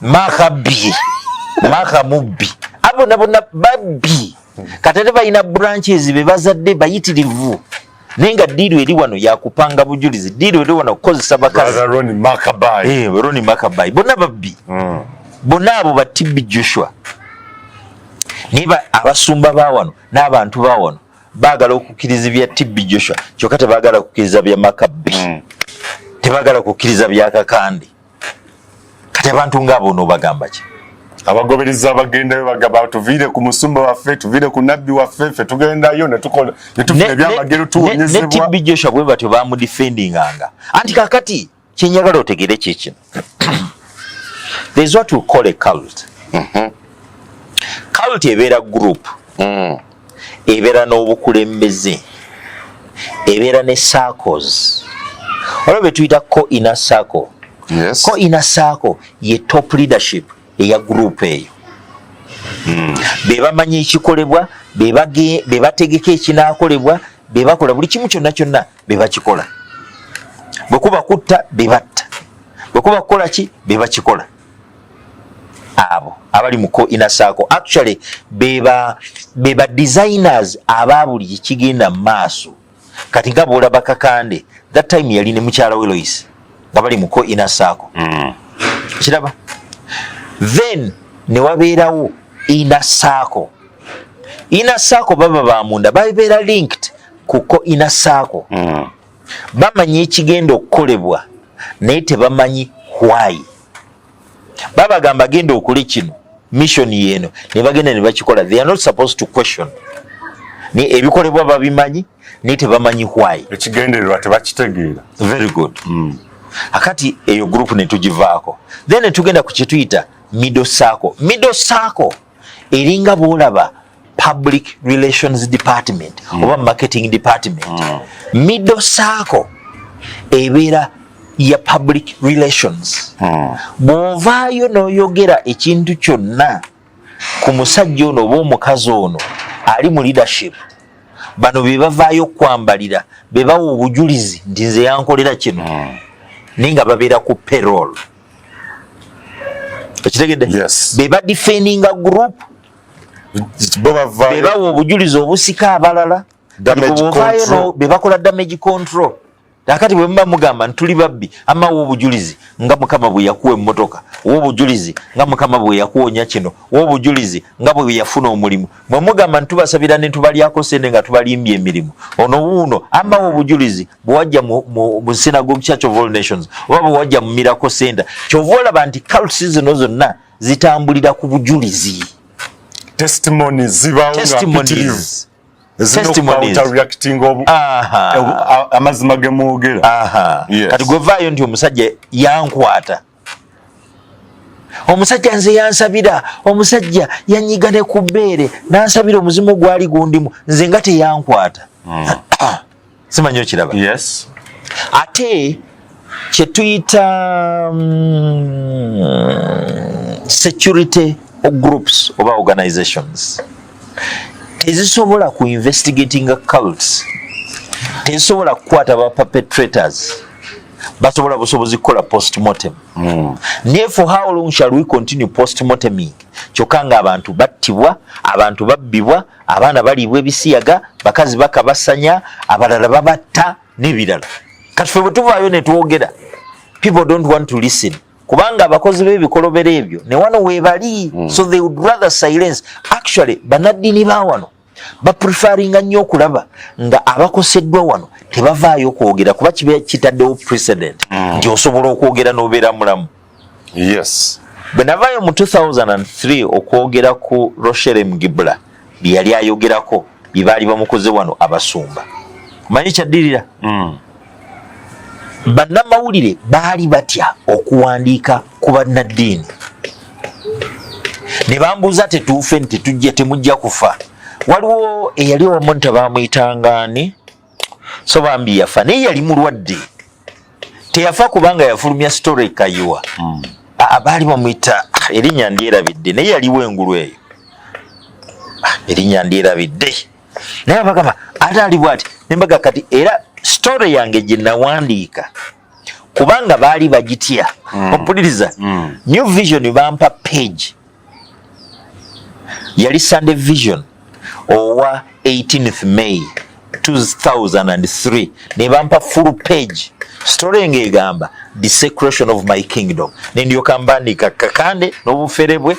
Makamubbi abo nabona babbi katete balina branches be bazadde bayitirivu nenga diru eri wano yakupanga bujulizi diru eri wano kukozesa bakazi Ronnie Makabai bonna babbi bonna abo ba TB Joshua niba abasumba bawano n'abantu bawano bagala okukkiriza bya TB Joshua kyokka tebagala kukkiriza bya Makabi tebagala kukkiriza bya Kakandi kati abantu ng'abo n'obagamba ki abagobereza abagendayo bagamba tuviire ku musumba waffe tuviire ku nabbi waffe ffe tugendayo ne tufuna ebyamagero tuwonyezebwa ne TB Joshua bwe batyo bamudefendinganga anti kakati kyenyagala otegere kikino there is what we call a cult cult ebeera group ebeera n'obukulembeze ebeera ne circles olwo tuyita ko inner circle ko inner circle ye top leadership eya group eyo be bamanyi ekikolebwa be bategeka ekinaakolebwa be bakola buli kimu kyonna be bakikola bwe kuba kutta be batta bwe kuba kukola ki be bakikola abo abali mu ko inner circle actually beba designers ababuli kigenda maaso kati nga bolaba Kakande that time yali ne mukyala we Lois nga bali mu ko inner circle kiraba then ne wabeerawo inner circle baba bamunda babeera linked ku ko inner circle bamanyi ekigenda okukolebwa naye tebamanyi why baba gamba genda okuli kino mission yeno ne bagenda ne bakikola they are not supposed to question ni ebikolebwa babimanyi naye tebamanyi why ekigendererwa tebakitegeera very good akati eyo group ne tugivaako then tugenda ku kituyita middle circle eringa boolaba public relations department oba marketing department middle circle ebeera ya public relations bw'ovaayo n'oyogera ekintu kyonna ku musajja ono oba omukazi ono ali mu leadership bano be bavaayo kwambalira be bawa obujulizi nti nze yankolera kino naye nga babeera ku payroll okitegedde be ba defendinga group be bawa obujulizi obusika abalala be bakola damage control nakati bwe mba mugamba ntuli babbi amawo obujulizi nga mukama bwe yakuwa emmotoka obujulizi nga mukama bwe yakuwonya kino obujulizi nga bwe yafuna omulimu mwe mugamba ntubasabira ne tubalyako sente nga tubalimbye emirimu ono wuuno amawo obujulizi bwajja mu synagogue church of all nations oba bwajja mu miracle center kyova olaba nti cults zino zonna zitambulira ku bujulizi testimonies amazima gemwogera kati gwevaayo nti omusajja yankwata omusajja nze yansabira omusajja yanyiga ne ku bbeere nansabira omuzimu gwali gundimu nze nga teyankwata simanyi okiraba ate kyetuyita security groups oba organizations tezisobola ku investigating cults tezisobola kukwata ba perpetrators basobola busobozi kukola postmortem naye for how long shall we continue postmorteming kyokka nga abantu battibwa abantu babbibwa abaana balibwa ebisiyaga bakazi bakabasanya abalala babatta n'ebirala kati ffe bwe tuvaayo ne twogera people don't want to listen kubanga abakozi b'ebikolobero ebyo ne wano weebali so they would rather silence actually banaddini ba wano baprefaringa nnyo okulaba nga abakoseddwa wano tebavaayo kwogera kuba kibe kitaddewo precedent nti osobola okwogera n'obeera mulamu bwe navaayo mu 2003 okwogera ku Rochelle Mugibula bye yali ayogerako bye baali bamukoze wano abasumba manyi kyaddirira bannamawulire baali batya okuwandiika ku bannaddiini ne bambuuza tetuufe nti temujja kufa waliwo eyali wamu nti bamuyitangani so bambi yafa naye yali mulwadde teyafa kubanga yafulumya story kayiwa baali bamuyita erinnya ndyerabidde naye yaliwo engulu eyo erinnya ndyerabidde naye bagamba ate ali bwati nembaga kati era story yange gye nawandiika kubanga baali bagitya opuliriza New Vision bampa page yali Sunday Vision owa 18th May 2003 ne bampa full page story ngegamba desecration of my kingdom nendyoka mbandika kakande n'obufere bwe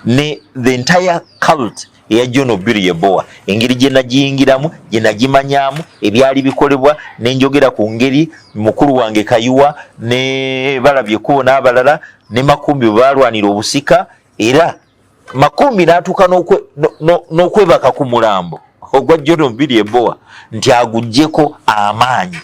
ne the entire cult eya John Obiri Yeboah engeri gye nagiyingiramu gye nagimanyamu ebyali bikolebwa nenjogera ku ngeri mukulu wange Kayuwa ne balabye kubo n'abalala ne Makumbi balwanira obusika era Makumbi n'atuuka n'okwebaka ku mulambo ogwa John Obiri Yeboah nti aguggyeko amaanyi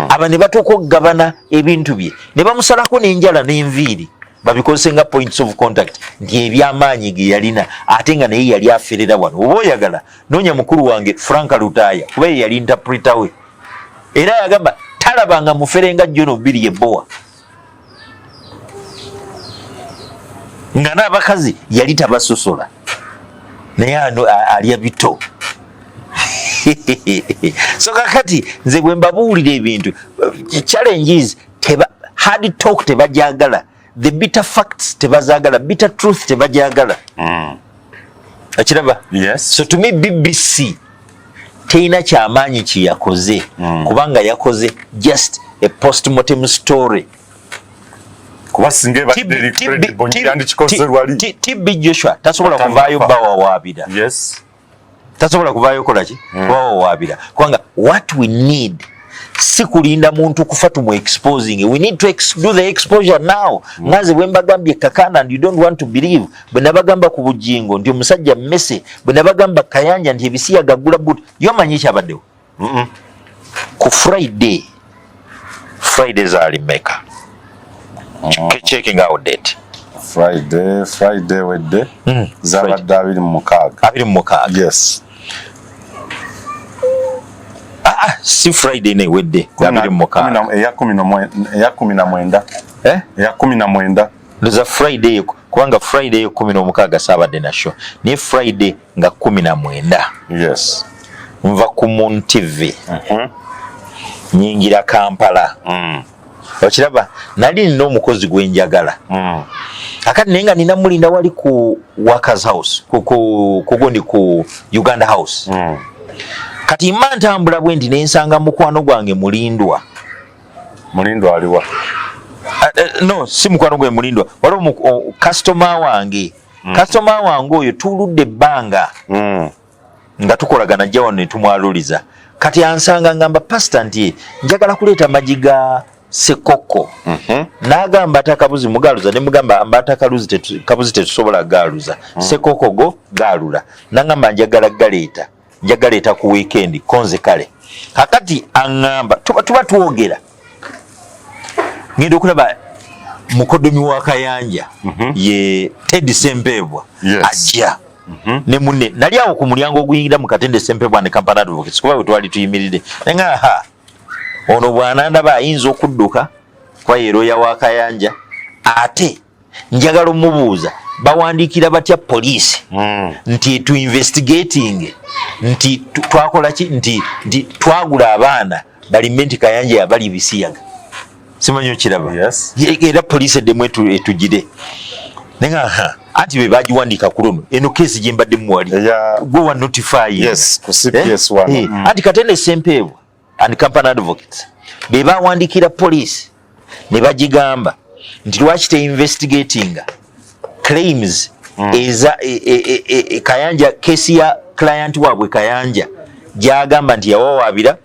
aba ne batuuka okugabana ebintu bye ne bamusalako n'enjala n'enviiri babikozese nga points of contact nti ebyamaanyi ge yalina ate nga naye yali aferera wano oba oyagala noonya mukulu wange Franka Lutaya kuba ye yali interpreter we era yagamba talabanga mufere nga John Obiri Yeboah nga n'abakazi yali tabasosola naye alya bito so kakati nze bwe mbabuulira ebintu challenges hard talk tebajagala the bitter facts tebazagala bitter truth tebajagala akiraba so to me BBC teina kyamaanyi kiyakoze kubanga yakoze just a postmortem story kuba singe badde incredible nyandi kikoze lwali TB Joshua tasobola kuvaayo bawawaabira tasobola kuvaayo kolaki bawawaabira kubanga what we need si kulinda muntu kufa tumu exposing we need to do the exposure now ngaze bwembagambye kakana and you don't want to believe bwenabagamba ku Bujjingo nti omusajja mmese bwenabagamba Kayanja nti ebisiya gagula but yomanyi kyabaddewo ku Fridays are maker checking out date Friday wedde zabadde 26. Yes. Si Friday ne wedde 26. Eya 19. Eya 19. Ndoza Friday kubanga Friday 16 sabadde na show. Ni Friday nga 19. Yes. Nva ku Moon TV. Nyingira Kampala. Okiraba nali nina omukozi gwenjagala. Akati nenga nina mulinda wali ku Workers House kugondi ku Uganda House. Kati mantambula bwendi nensanga mukwano gwange mulindwa. Mulindwa aliwa? No, si mukwano gwe mulindwa. Waliwo customer wange. Customer wange oyo tuludde ebbanga. Nga tukolagana jja wano ne tumwaluliza. Kati ansanga ngamba pastor nti njagala kuleeta majiga sekoko. Nagamba atakabuzi mugaluza ne mugamba ambata kabuzi tetusobola galuza. Sekoko go galula. Nangamba njagala galeeta. Njagaleeta ku weekend konze kale. Kakati angamba tuba tuwogera. Ngendo kulaba mukodomi wa Kayanja ye Ted Sempebwa ajja. Ne munne nali awo ku mulyango oguyingira mu Katende Sempebwa ne Kampala Advocates kuba twali tuyimiride. Nga ono bwananda ba ayinza okudduka kwa yeroya wa Kayanja ate njagala mubuuza bawandikira batya police nti tu investigating nti twakola ki nti twagula abaana bali menti Kayanja yabali bisiyaga simanyo kiraba. Yes. Era police demwetu etujide nenga ati be bajiwandika kulono eno case jimbadde mwali go wa notify. Yes, ku CPS one. Ati Katende Sempebwa and Company Advocates be bawandikira police ne bagigamba nti lwaki te investigating claims eza Kayanja case ya client wabwe Kayanja jagamba nti yawawabira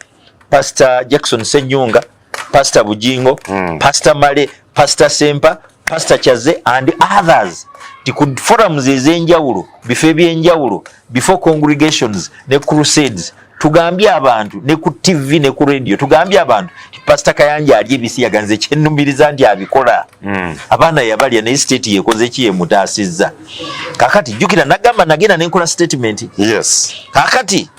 Pastor Jackson Senyunga, Pastor Bujjingo, Pastor Male, Pastor Sempa, Pastor Chaze and others. Tikud forums ezenjawulo, bifo ebyenjawulo, before congregations ne crusades. Tugambye abantu ne ku TV ne ku radio tugambye abantu Pastor Kayanja ali ebisiyaga nze kyennumiriza nti abikola. Abaana yabalya ne state yekoze kiye mutaasizza. Kakati jukira nagamba nagenda nenkola statement. Yes. Kakati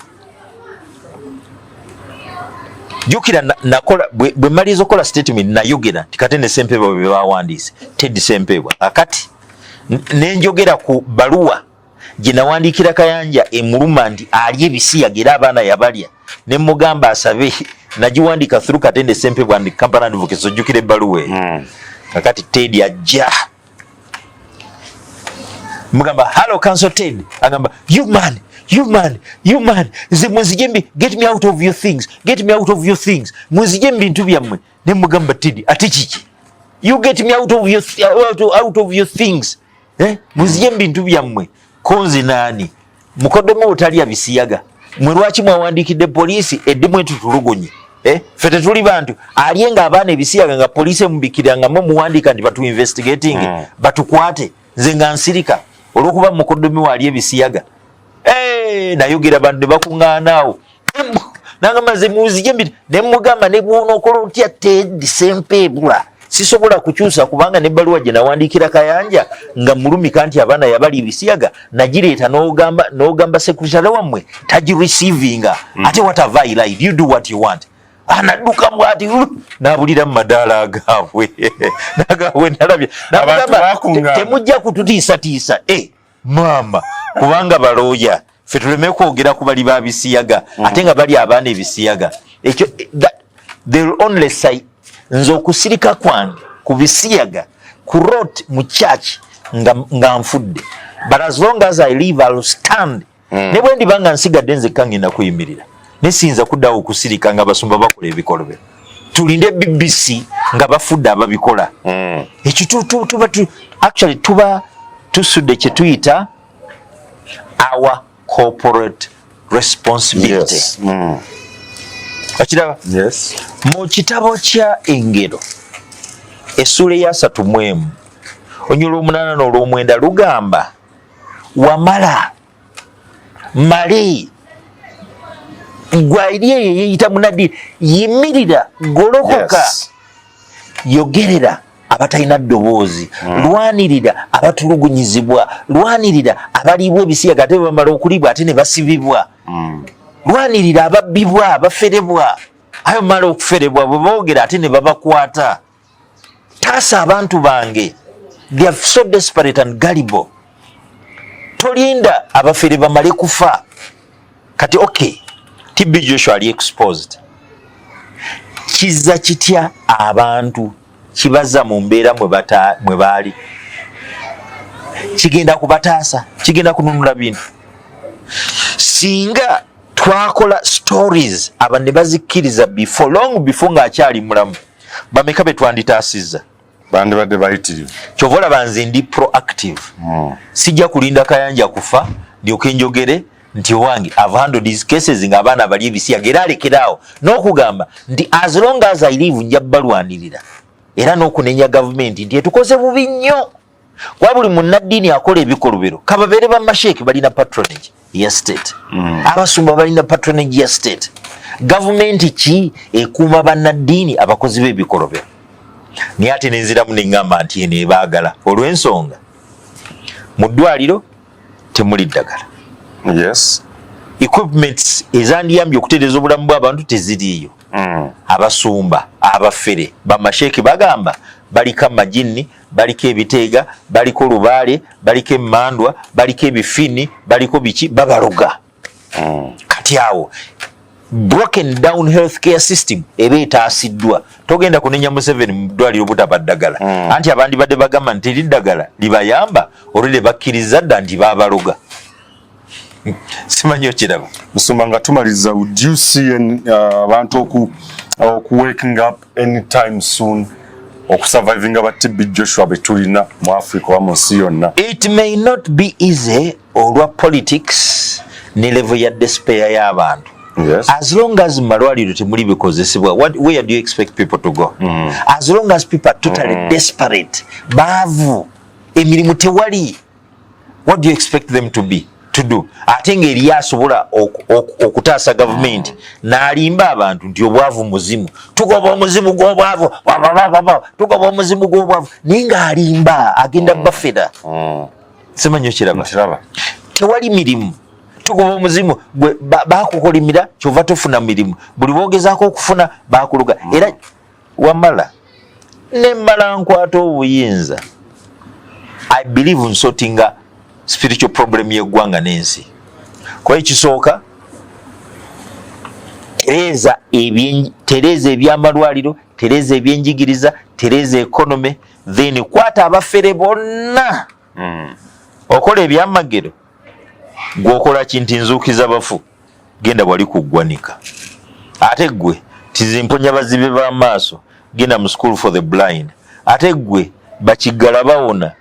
jukira nakola bwe malizo kola statement nayogera Katende Sempebwa bwe bawandise Ted Sempebwa. Kakati nenjogera ku baluwa jinawandikira Kayanja emuluma nti ali ebisiyaga era abaana yabalya ne mugamba asabe najiwandika through Katende Sempebwa and Company Advocates ojukire baluwe. Kakati Ted ajja mugamba hello council Ted agamba you man muzijembi get me out of your things muzijembi ntu byammwe ne mugamba Ted ati kiki you get me out of your things muzijembi ntu byammwe konzi nani mukodomo otali abisiyaga mwe lwaki mwawandikidde police eddimu tutulugonye fete tuli bantu aliyenga abaana ebisiyaga nga police mubikiranga muwandika nti batu investigating batukwate nze nga nsirika olwokuba mukodomi wali ebisiyaga nayogera bantu bakuŋŋaanaawo nangamaze muzijembi ne mugamba ne bw'ono okola otya Ted Sempebwa sisobola kukyusa kubanga ne baluwa gye nawandikira Kayanja nga mulumika nti abaana yabali ebisiyaga nagireeta n'ogamba secretary wammwe tagireceiving ate what have I lied you do what you want anadduka mwati nabulira mu madaala agaabwe nagabwe nalabye nagamba temujja kututiisatiisa mama kubanga balooya ffe tuleme kwogera ku bali babisiyaga ate nga bali abaana ebisiyaga ekyo they'll only say nze okusirika kwange ku bisiyaga ku rot mu church nga nfudde but as long as I live I'll stand ne bwe ndibanga nsigadde nzekka ngenda kuyimirira nesinza kuddawo okusirika nga basumba bakola ebikolobero tulinde BBC nga bafudde ababikola ekyo actually tuba tusudde kye tuyita our corporate responsibility. Yes. Akiraba? Yes. Mu kitabo kya Engero essula ya 3 onyolo 8 n'olw'omwenda lugamba wamala mali gwairi yeyita munadi yimirira golokoka yogerera abatalina ddoboozi, lwanirira abatulugunyizibwa, lwanirira abaliibwa ebisiyaga ate bamala okulibwa ate ne basibibwa, lwanirira ababbibwa abaferebwa ayo mala okuferebwa bwe boogera ate ne babakwata. Taasa abantu bange, they are so desperate and gullible. Tolinda abafere bamale kufa kati okay TB Joshua ali exposed. Kiza kitya abantu kibaza mu mbeera mwe baali, kigenda kubataasa, kigenda kununula bintu. Singa twakola stories abantu ne bazikkiriza long before ng'akyali mulamu, bameka be twanditaasizza bandi badde bayitirivu. Kyovola banze ndi proactive. Sijja kulinda Kayanja kufa ndyoke njogere nti wange I've handled these cases ng'abaana bali ebisiyaga era alekeraawo n'okugamba nti as long as I live nja balwanirira era n'okunenya gavumenti nti etukoze bubi nnyo. Kwa buli munnaddiini akola ebikolobero kababeere bamasheeki balina patronage ya state, abasumba balina patronage ya state. Gavumenti ki ekuuma bannaddiini abakozi b'ebikolobero? Naye ate nenziramu neŋŋamba nti eno ebaagala olw'ensonga mu ddwaliro temuli ddagala. Yes. Equipments ezandiyambye okutereeza obulamu bw'abantu teziriiyo. Abasumba abafere bamasheeki bagamba baliko amajinni, baliko ebiteega, baliko lubaale, baliko emmandwa, baliko ebifini, baliko biki babaloga. Kati awo broken down healthcare system eba etaasiddwa. Togenda kunenya Museveni mu ddwaliro butaba ddagala, anti abandi badde bagamba nti eriddagala libayamba olwile bakkiriza dda nti babaloga. Simanyi okiraba Musumba nga tumaliza, would you see abantu waking up anytime soon okusurvivinga ba TB Joshua betulina mu Africa wa mu nsi yonna? It may not be easy olwa politics ne level ya despair y'abantu. Yes. As long as malwaliro temuli bikozesebwa, where do you expect people to go? As long as people are totally desperate, baavu, emirimu tewali, what do you expect them to do? Ate ng'eri asobola okutaasa gavumenti n'alimba abantu nti obwavu muzimu, tugoba omuzimu gw'obwavu, tugoba omuzimu gw'obwavu, naye ng'alimba agenda bafera. Simanyi okiraba? Tewali mirimu. Tugoba omuzimu bakukolimira kyova tofuna mirimu, buli bogezaako okufuna bakuluga. Era wamala nemmala nkwata obuyinza, I believe in sorting spiritual problem y'eggwanga n'ensi. Kwa ekisooka tereeza ebyamalwaliro, tereeza ebyenjigiriza, tereeza economy, then kwata abafere bonna okola ebyamagero. Gwokola kinti nzuukiza bafu genda wali kuggwanika. Ate gwe tizimponya bazibe b'amaaso genda mu school for the blind. Ate gwe bakiggala bawona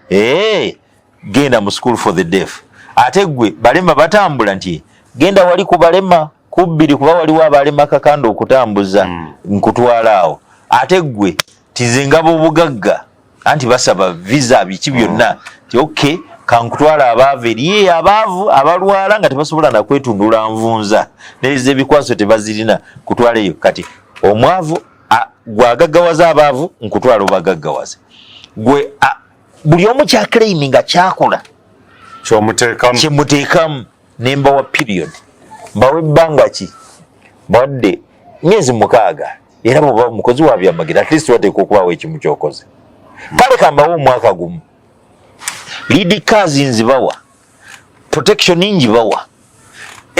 genda mu school for the deaf. Ate gwe balema batambula nti genda wali ku balema kubbiri kuba waliwo abalema kakanda okutambuza nkutwala awo. Ate gwe tizingaba obugagga anti basaba visa biki byonna ti okay kankutwala abaavu eriye abaavu abalwala nga tebasobola na kwetundula nvunza n'ezo ebikwaso tebazirina kutwala eyo. Kati omwavu gwagaggawaza abaavu nkutwala obagaggawaze gwe buli omu kyaclaiminga kyakola kyemuteekamu nembawa period, mbawa ebbanga ki, bawadde myezi 6 era bw'oba mukozi wa byamagero at least wateeka okubaawo ekimu kyokoze. Kale kambawo omwaka gumu, lead cars nzibawa, protection njibawa,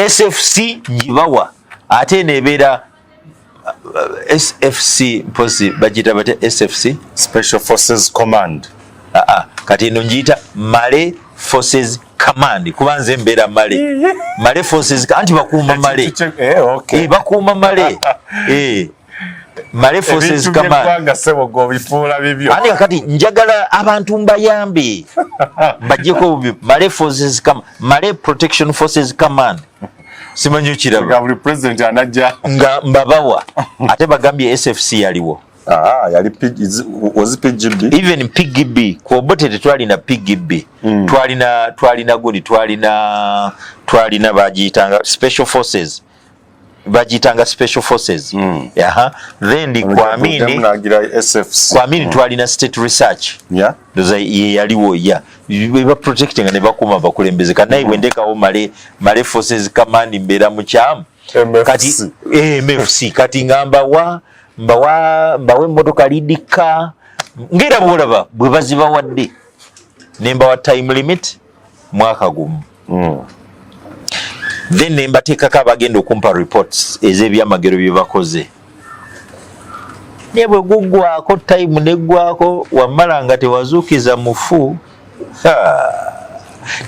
SFC njibawa, ate nebeera SFC posi bagita bate SFC Special Forces Command. Kati eno njiyita Male Forces Command kubanze mbeera Male Forces anti bakuuma Male bakuuma Male Male Forces Command ani kakati njagala abantu mbayambe bajjeko Male Forces Command, Male Protection Forces Command. Simanyi okiraba buli president anajja nga mbabawa ate bagambye SFC yaliwo. Yali was PGB, even PGB kwobote tetwalina PGB twalina godi twalina bagiyitanga Special Forces bajitanga special forces then Kwamini twalina state research doza yaliwo beba protecting ne bakuma bakulembeze kanayi wendekawo male forces command mbera mu kyamu kati MFC kati ngamba mbawe motoka lidika ngira bolaba bwe baziba wadde nemba wa time limit mwaka gumu then nemba tekaka abagenda okumpa reports ez'ebyamagero bye bakoze nebwe gugwako time negwako wamala nga tewazuukiza mufu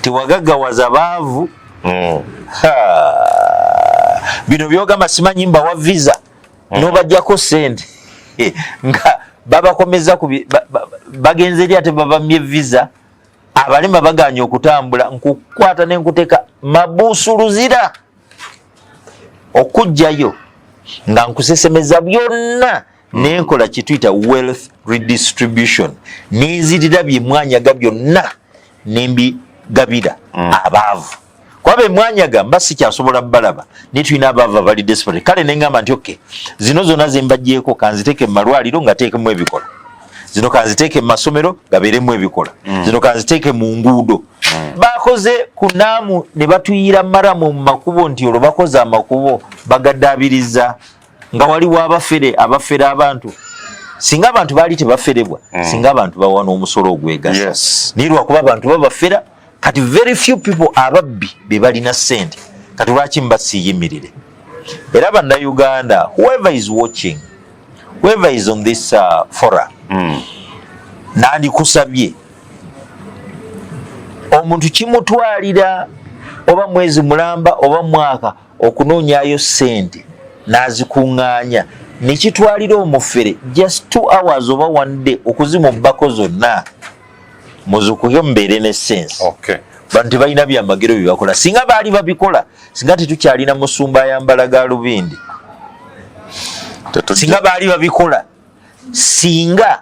tewagaggawaza baavu bino byogamba simanyi mba wa visa nobajjako sente nga babakomeza bagenze eri ate babamye visa abalema baganya okutambula nkukwata nenkuteka mabusuluzira okujjayo nga nkusesemeza byonna nenkola kituyita wealth redistribution nenzirira byemwanyaga byonna nembigabira abaavu kwabe emwanyaga mba sikyasobola balaba netulina abaavu abali desperate kale nengamba nti okay zino zonna zembajjeeko kanziteeke mumalwaliro nga teekemu ebikola zino kanziteeke mu masomero gabeeremu ebikola zino kanziteeke mu nguudo bakoze kunaamu ne batuyira maramu mu makubo nti olwo bakoze amakubo bagaddaabiriza nga waliwo abafere abantu singa abantu baali tebaferebwa singa abantu bawana omusolo ogwegasa naye lwakuba abantu babafera kati very few people ababbi be balina ssente kati lwaki mbasiyimirire era bannayuganda whoever is watching whoever is on this forum nandikusabye omuntu kimutwalira oba mwezi mulamba oba mwaka okunoonyayo ssente nazikuŋŋaanya nekitwalira omufere just 2 hours oba 1 day okuzima obbako zonna muzukuke mubeere ne sense bantu tebalina byamagero byebakola singa baali babikola singa tetukyalina musumba ayambala galubindi singa baali babikola singa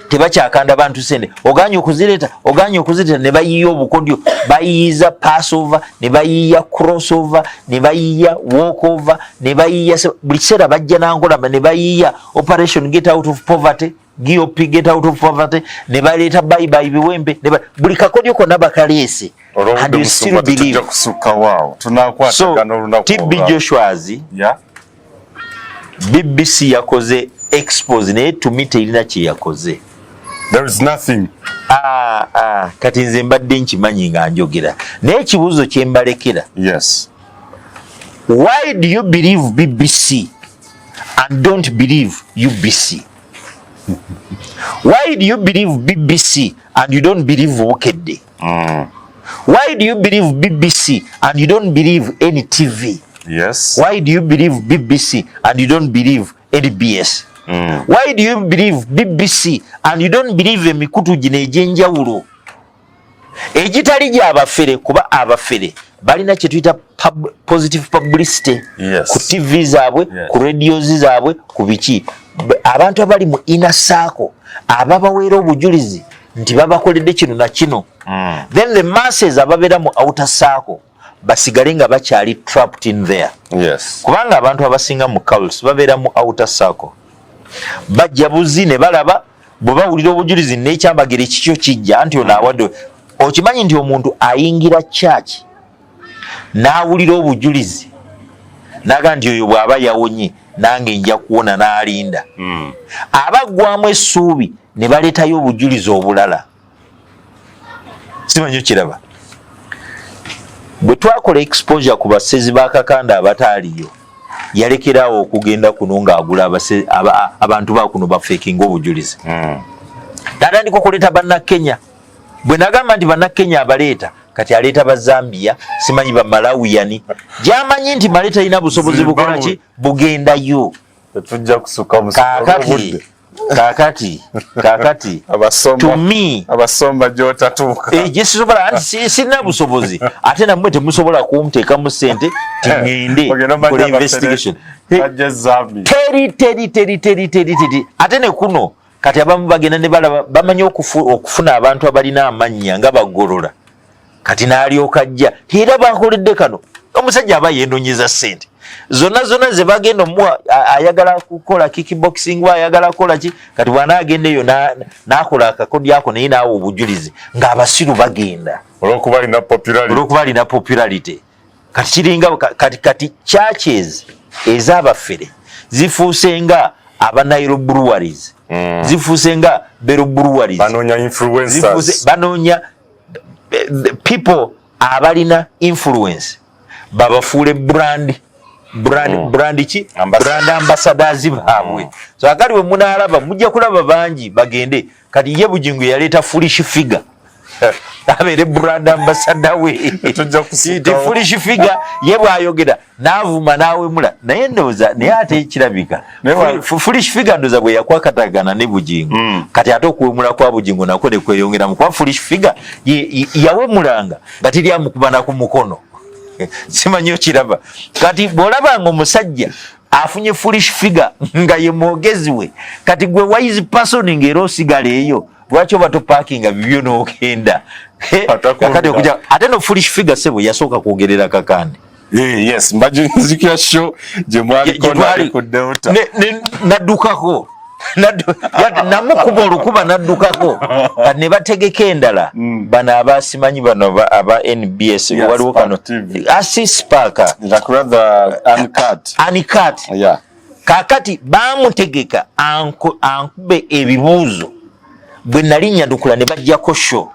tebakyakanda bantu sente oganya okuzireta ne bayiya obukodyo bayiyiza passover ne bayiya crossover ne bayiya walkover ne bayiya buli kiseera bajja nankola ne bayiya operation get out of poverty GOP get out of poverty ne baleeta bye biwembe buli kakodyo konna bakaleese and you still believe so TB Joshuazi BBC yakoze expose naye tumite ilina kye yakoze. There is nothing. Kati nze mbadde nkimanyi nga njogera naye ekibuuzo kye mbalekera. Yes. Why do you believe BBC and don't believe UBC? Why do you believe BBC and you don't believe Ayogedde? Why do you believe BBC and you don't believe any TV? Yes. Why do you believe BBC and you don't believe NBS? Why do you believe BBC and you don't believe emikutu gino egy'enjawulo egitali gy'abafere kuba abafere balina kye tuyita positive publicity ku TV zaabwe ku radios zaabwe ku biki abantu abali mu inner circle ababaweera obujulizi nti babakoledde kino na kino then the masses ababeera mu outer circle basigale nga bakyali trapped in there. Yes. Kubanga abantu abasinga mu cults babeera mu outer circle bajja buzi ne balaba bwe bawulira obujulizi n'ekyambagire kikyo kijja nti ono awadde okimanyi nti omuntu ayingira church n'awulira obujulizi naga nti oyo bw'aba yawonye nange nja kuwona n'alinda abaggwamu essuubi ne baleetayo obujulizi obulala. Simanyi okiraba bwe twakola exposure ku basezi bakakanda abataaliyo yalekerawo okugenda kuno ng'agula abantu bakuno bafeekinga obujulizi natandika okuleeta bannakenya bwe nagamba nti bannakenya abaleeta kati aleeta bazambia simanyi bamalawiyani gyamanyi nti maleeta alina busobozi bukolaki bugendayo tetujja kusuka kakati abasomba gyotatuuka gyesisobola anti sirina busobozi ate nammwe temusobola kumteekamu ssente tiŋŋende kola investigation teri ate ne kuno kati abamu bagenda ne balaba bamanyi okufuna abantu abalina amannya nga bagolola kati n'alyoka ajja era bakoledde kano omusajja aba yendonyeza sente zonna ze bagenda omuwa ayagala kukola kickboxing wa ayagala kukola ki kati bwana agenda eyo nakola akakodi ako naye naawe obujulizi ng'abasiru bagenda olwokuba alina popularity kati kiringa kati churches ez'abafere zifuuse nga aba Nile breweries zifuuse nga Bero breweries banoonya influencers banoonya people abalina influence babafuule brand ki brand ambassadors baabwe so akali we munaalaba mujja kulaba bangi bagende kati ye Bujjingo yaleeta foolish figure abeere brand ambassador we foolish figure ye bw'ayogera n'avuma n'awemula naye ndowooza naye ate kirabika foolish figure ndowooza bwe yakwakatagana ne Bujjingo kati ate okuwemula kwa Bujjingo nako ne kweyongeramu kuba foolish figure yawemulanga nga tiryamukuba ku mukono simanyi okiraba kati bw'olabanga omusajja afunye foolish figure nga ye mwogezi we kati gwe wise person ng'era osigala eyo lwaki oba topaakinga bibyo n'ogenda kakati okuja ate no foolish figure sebo yasooka kwogerera kakandi yes mbajinzikya show gye mwaliko ku Delta naddukako namukuba olukuba naddukako kati ne bategeka endala bano abasimanyi bano aba NBS waliwo kano asispaaka Uncut kakati bamutegeka ankube ebibuuzo bwe nali nyadukula ne bajjako show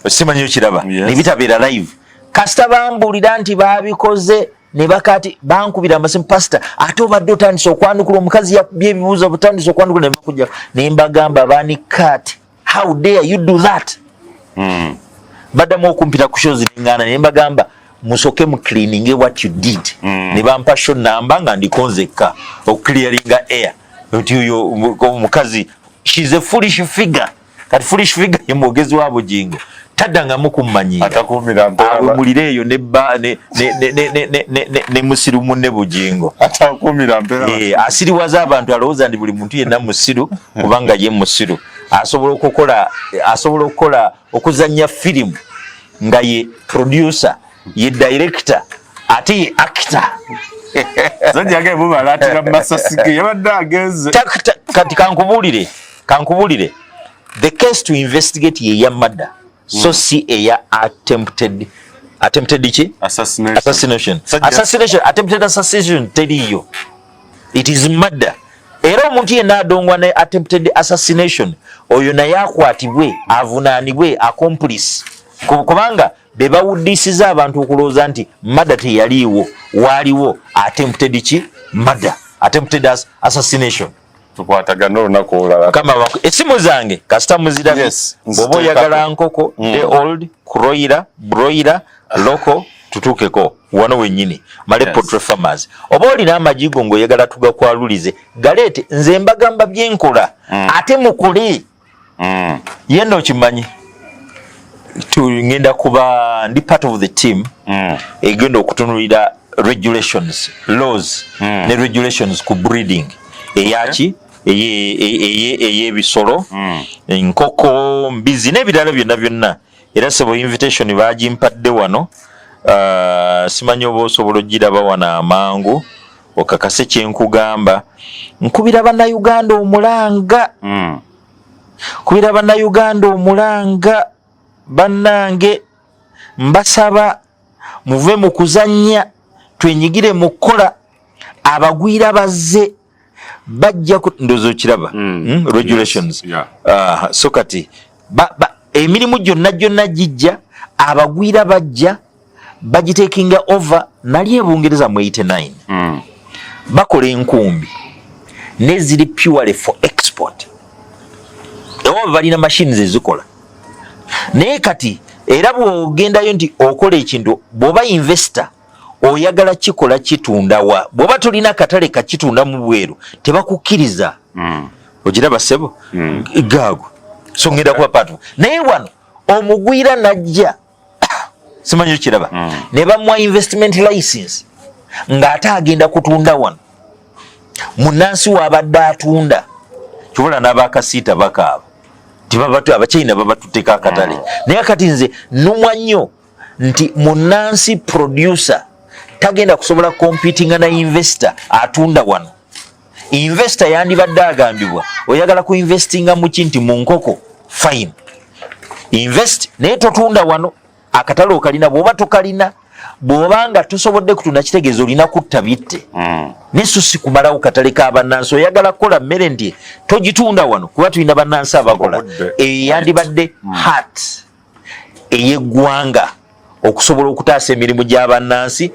simanyi okiraba ne bitabeera live kasita bambuulira nti baabikoze ne bakati bankubira amasimu pastor ate obadde otandise okwanukula omukazi yakubye ebibuuzo butandise okwanukula ne bakujja ne mbagamba Uncut how dare you do that baddamu okumpita ku show zirengana ne mbagamba musoke mu cleaning what you did ne bampa show namba nga ndikonzeka okclearinga air nti uyo omukazi she's a foolish figure kati foolish figure ye mwogezi wa Bujjingo taddangamu kummanyira atakumira mpala mulire eyo ne musiru munne Bujjingo atakumira mpala asiriwaza abantu alowooza ndi buli muntu yenna musiru kubanga ye musiru asobola okukola okuzannya firimu nga ye producer ye director ate ye actor zanjaga ebumala atira masasike yabadde ageze kati kankubulire the case to investigate ye ya murder so si eya attempted ki assassination attempted assassination teriyo it is murder era omuntu yenna adongwa ne attempted assassination oyo naye akwatibwe avunaanibwe accomplice kubanga be bawuddisiza abantu okulowooza nti murder teyaliiwo waaliwo attempted ki murder attempted assassination tukwatagana olunaku olulala kama esimu zange kasita muzirabye bw'oba oyagala nkoko old broiler loko tutuukeko wano wennyini male poultry farmers oba olina amajigo ng'oyagala tugakwalulize galeete nze mbagamba byenkola ate mukole yenna okimanyi ngenda kuba ndi part of the team egenda okutunulira regulations laws ne regulations ku breeding eyaki ey'ebisolo enkoko mbizi n'ebirala byonna era sebo invitation bagimpadde wano simanyi oba osobola ogiraba wano amangu okakase kyenkugamba nkubira bannayuganda omulanga bannange mbasaba muve mu kuzannya twenyigire mu kukola abagwira bazze bajja ndozo kiraba regulations so kati emirimu gyonna gijja abagwira bajja bagitakinga over nali ebungereza mu 89 bakola enkumbi neziri purely for export ewa balina machines ezikola naye kati era bw'ogendayo nti okola ekintu bw'oba investor oyagala kikola kitundawa bw'oba tolina katale kakitunda mu bweru tebakukkiriza ogiraba ssebo gaago so ngenda kuba patu naye wano omugwira najja simanyi okiraba ne bamuwa investment license ng'ate agenda kutunda wano munnansi wabadde atunda kyobola n'abakasiita bakaaba tibabatu abachina babatuteka akatale naye kati nze numwa nnyo nti munnansi producer tagenda kusobola competing na investor atunda wano. Investor yandibadde agambibwa oyagala ku investinga mu kinti mu nkoko fine. Invest naye totunda wano akatalo okalina bwoba tokalina bwobanga tosobodde kutunda kitegeezo olina kutta bitte neso si kumalawo katale k'abannansi oyagala kukola mmere nti togitunda wano kuba tulina bannansi abakola yandibadde hat ey'eggwanga okusobola okutaasa emirimu gy'abannansi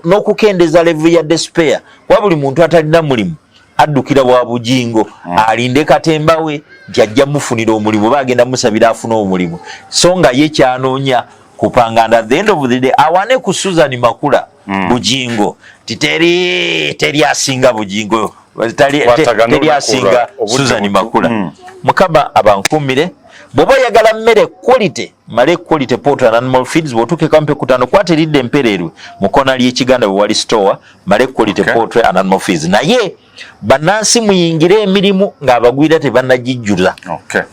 n'okukendeza level ya despair kuba buli muntu atalina mulimu addukira wa Bujjingo alinde katemba we nti ajja mufunira omulimu bagenda musabira afuna omulimu so nga ye kyanoonya kupanga and at the end of the day awane ku Susan Makula Bujjingo teri asinga Bujjingo teri asinga Susan Makula mukaba abankumire bobo yagala mmere quality male quality poultry and animal feeds botuke kampe kutano kwateridde mpererwe mukona lye Kiganda wali store male quality poultry and animal feeds naye bannansi muyingire emirimu ng'abagwira tebannagijjula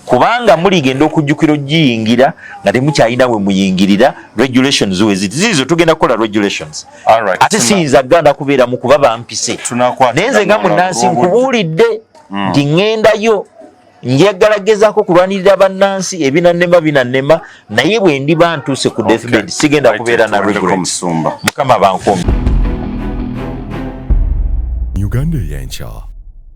kubanga muligenda okujjukira giyingira nga temukyalina we muyingirira regulations zizo tugenda kukola regulations ate siyinza ganda kubeera mu kuba bampise naye nze nga munnansi nkubuulidde nti ŋŋendayo njagalagezaako kulwanirira bannansi binannema naye bwe ndiba ntuuse ku deathbed sigenda kubeera na regulations mukama bankuumi. Uganda Eyenkya.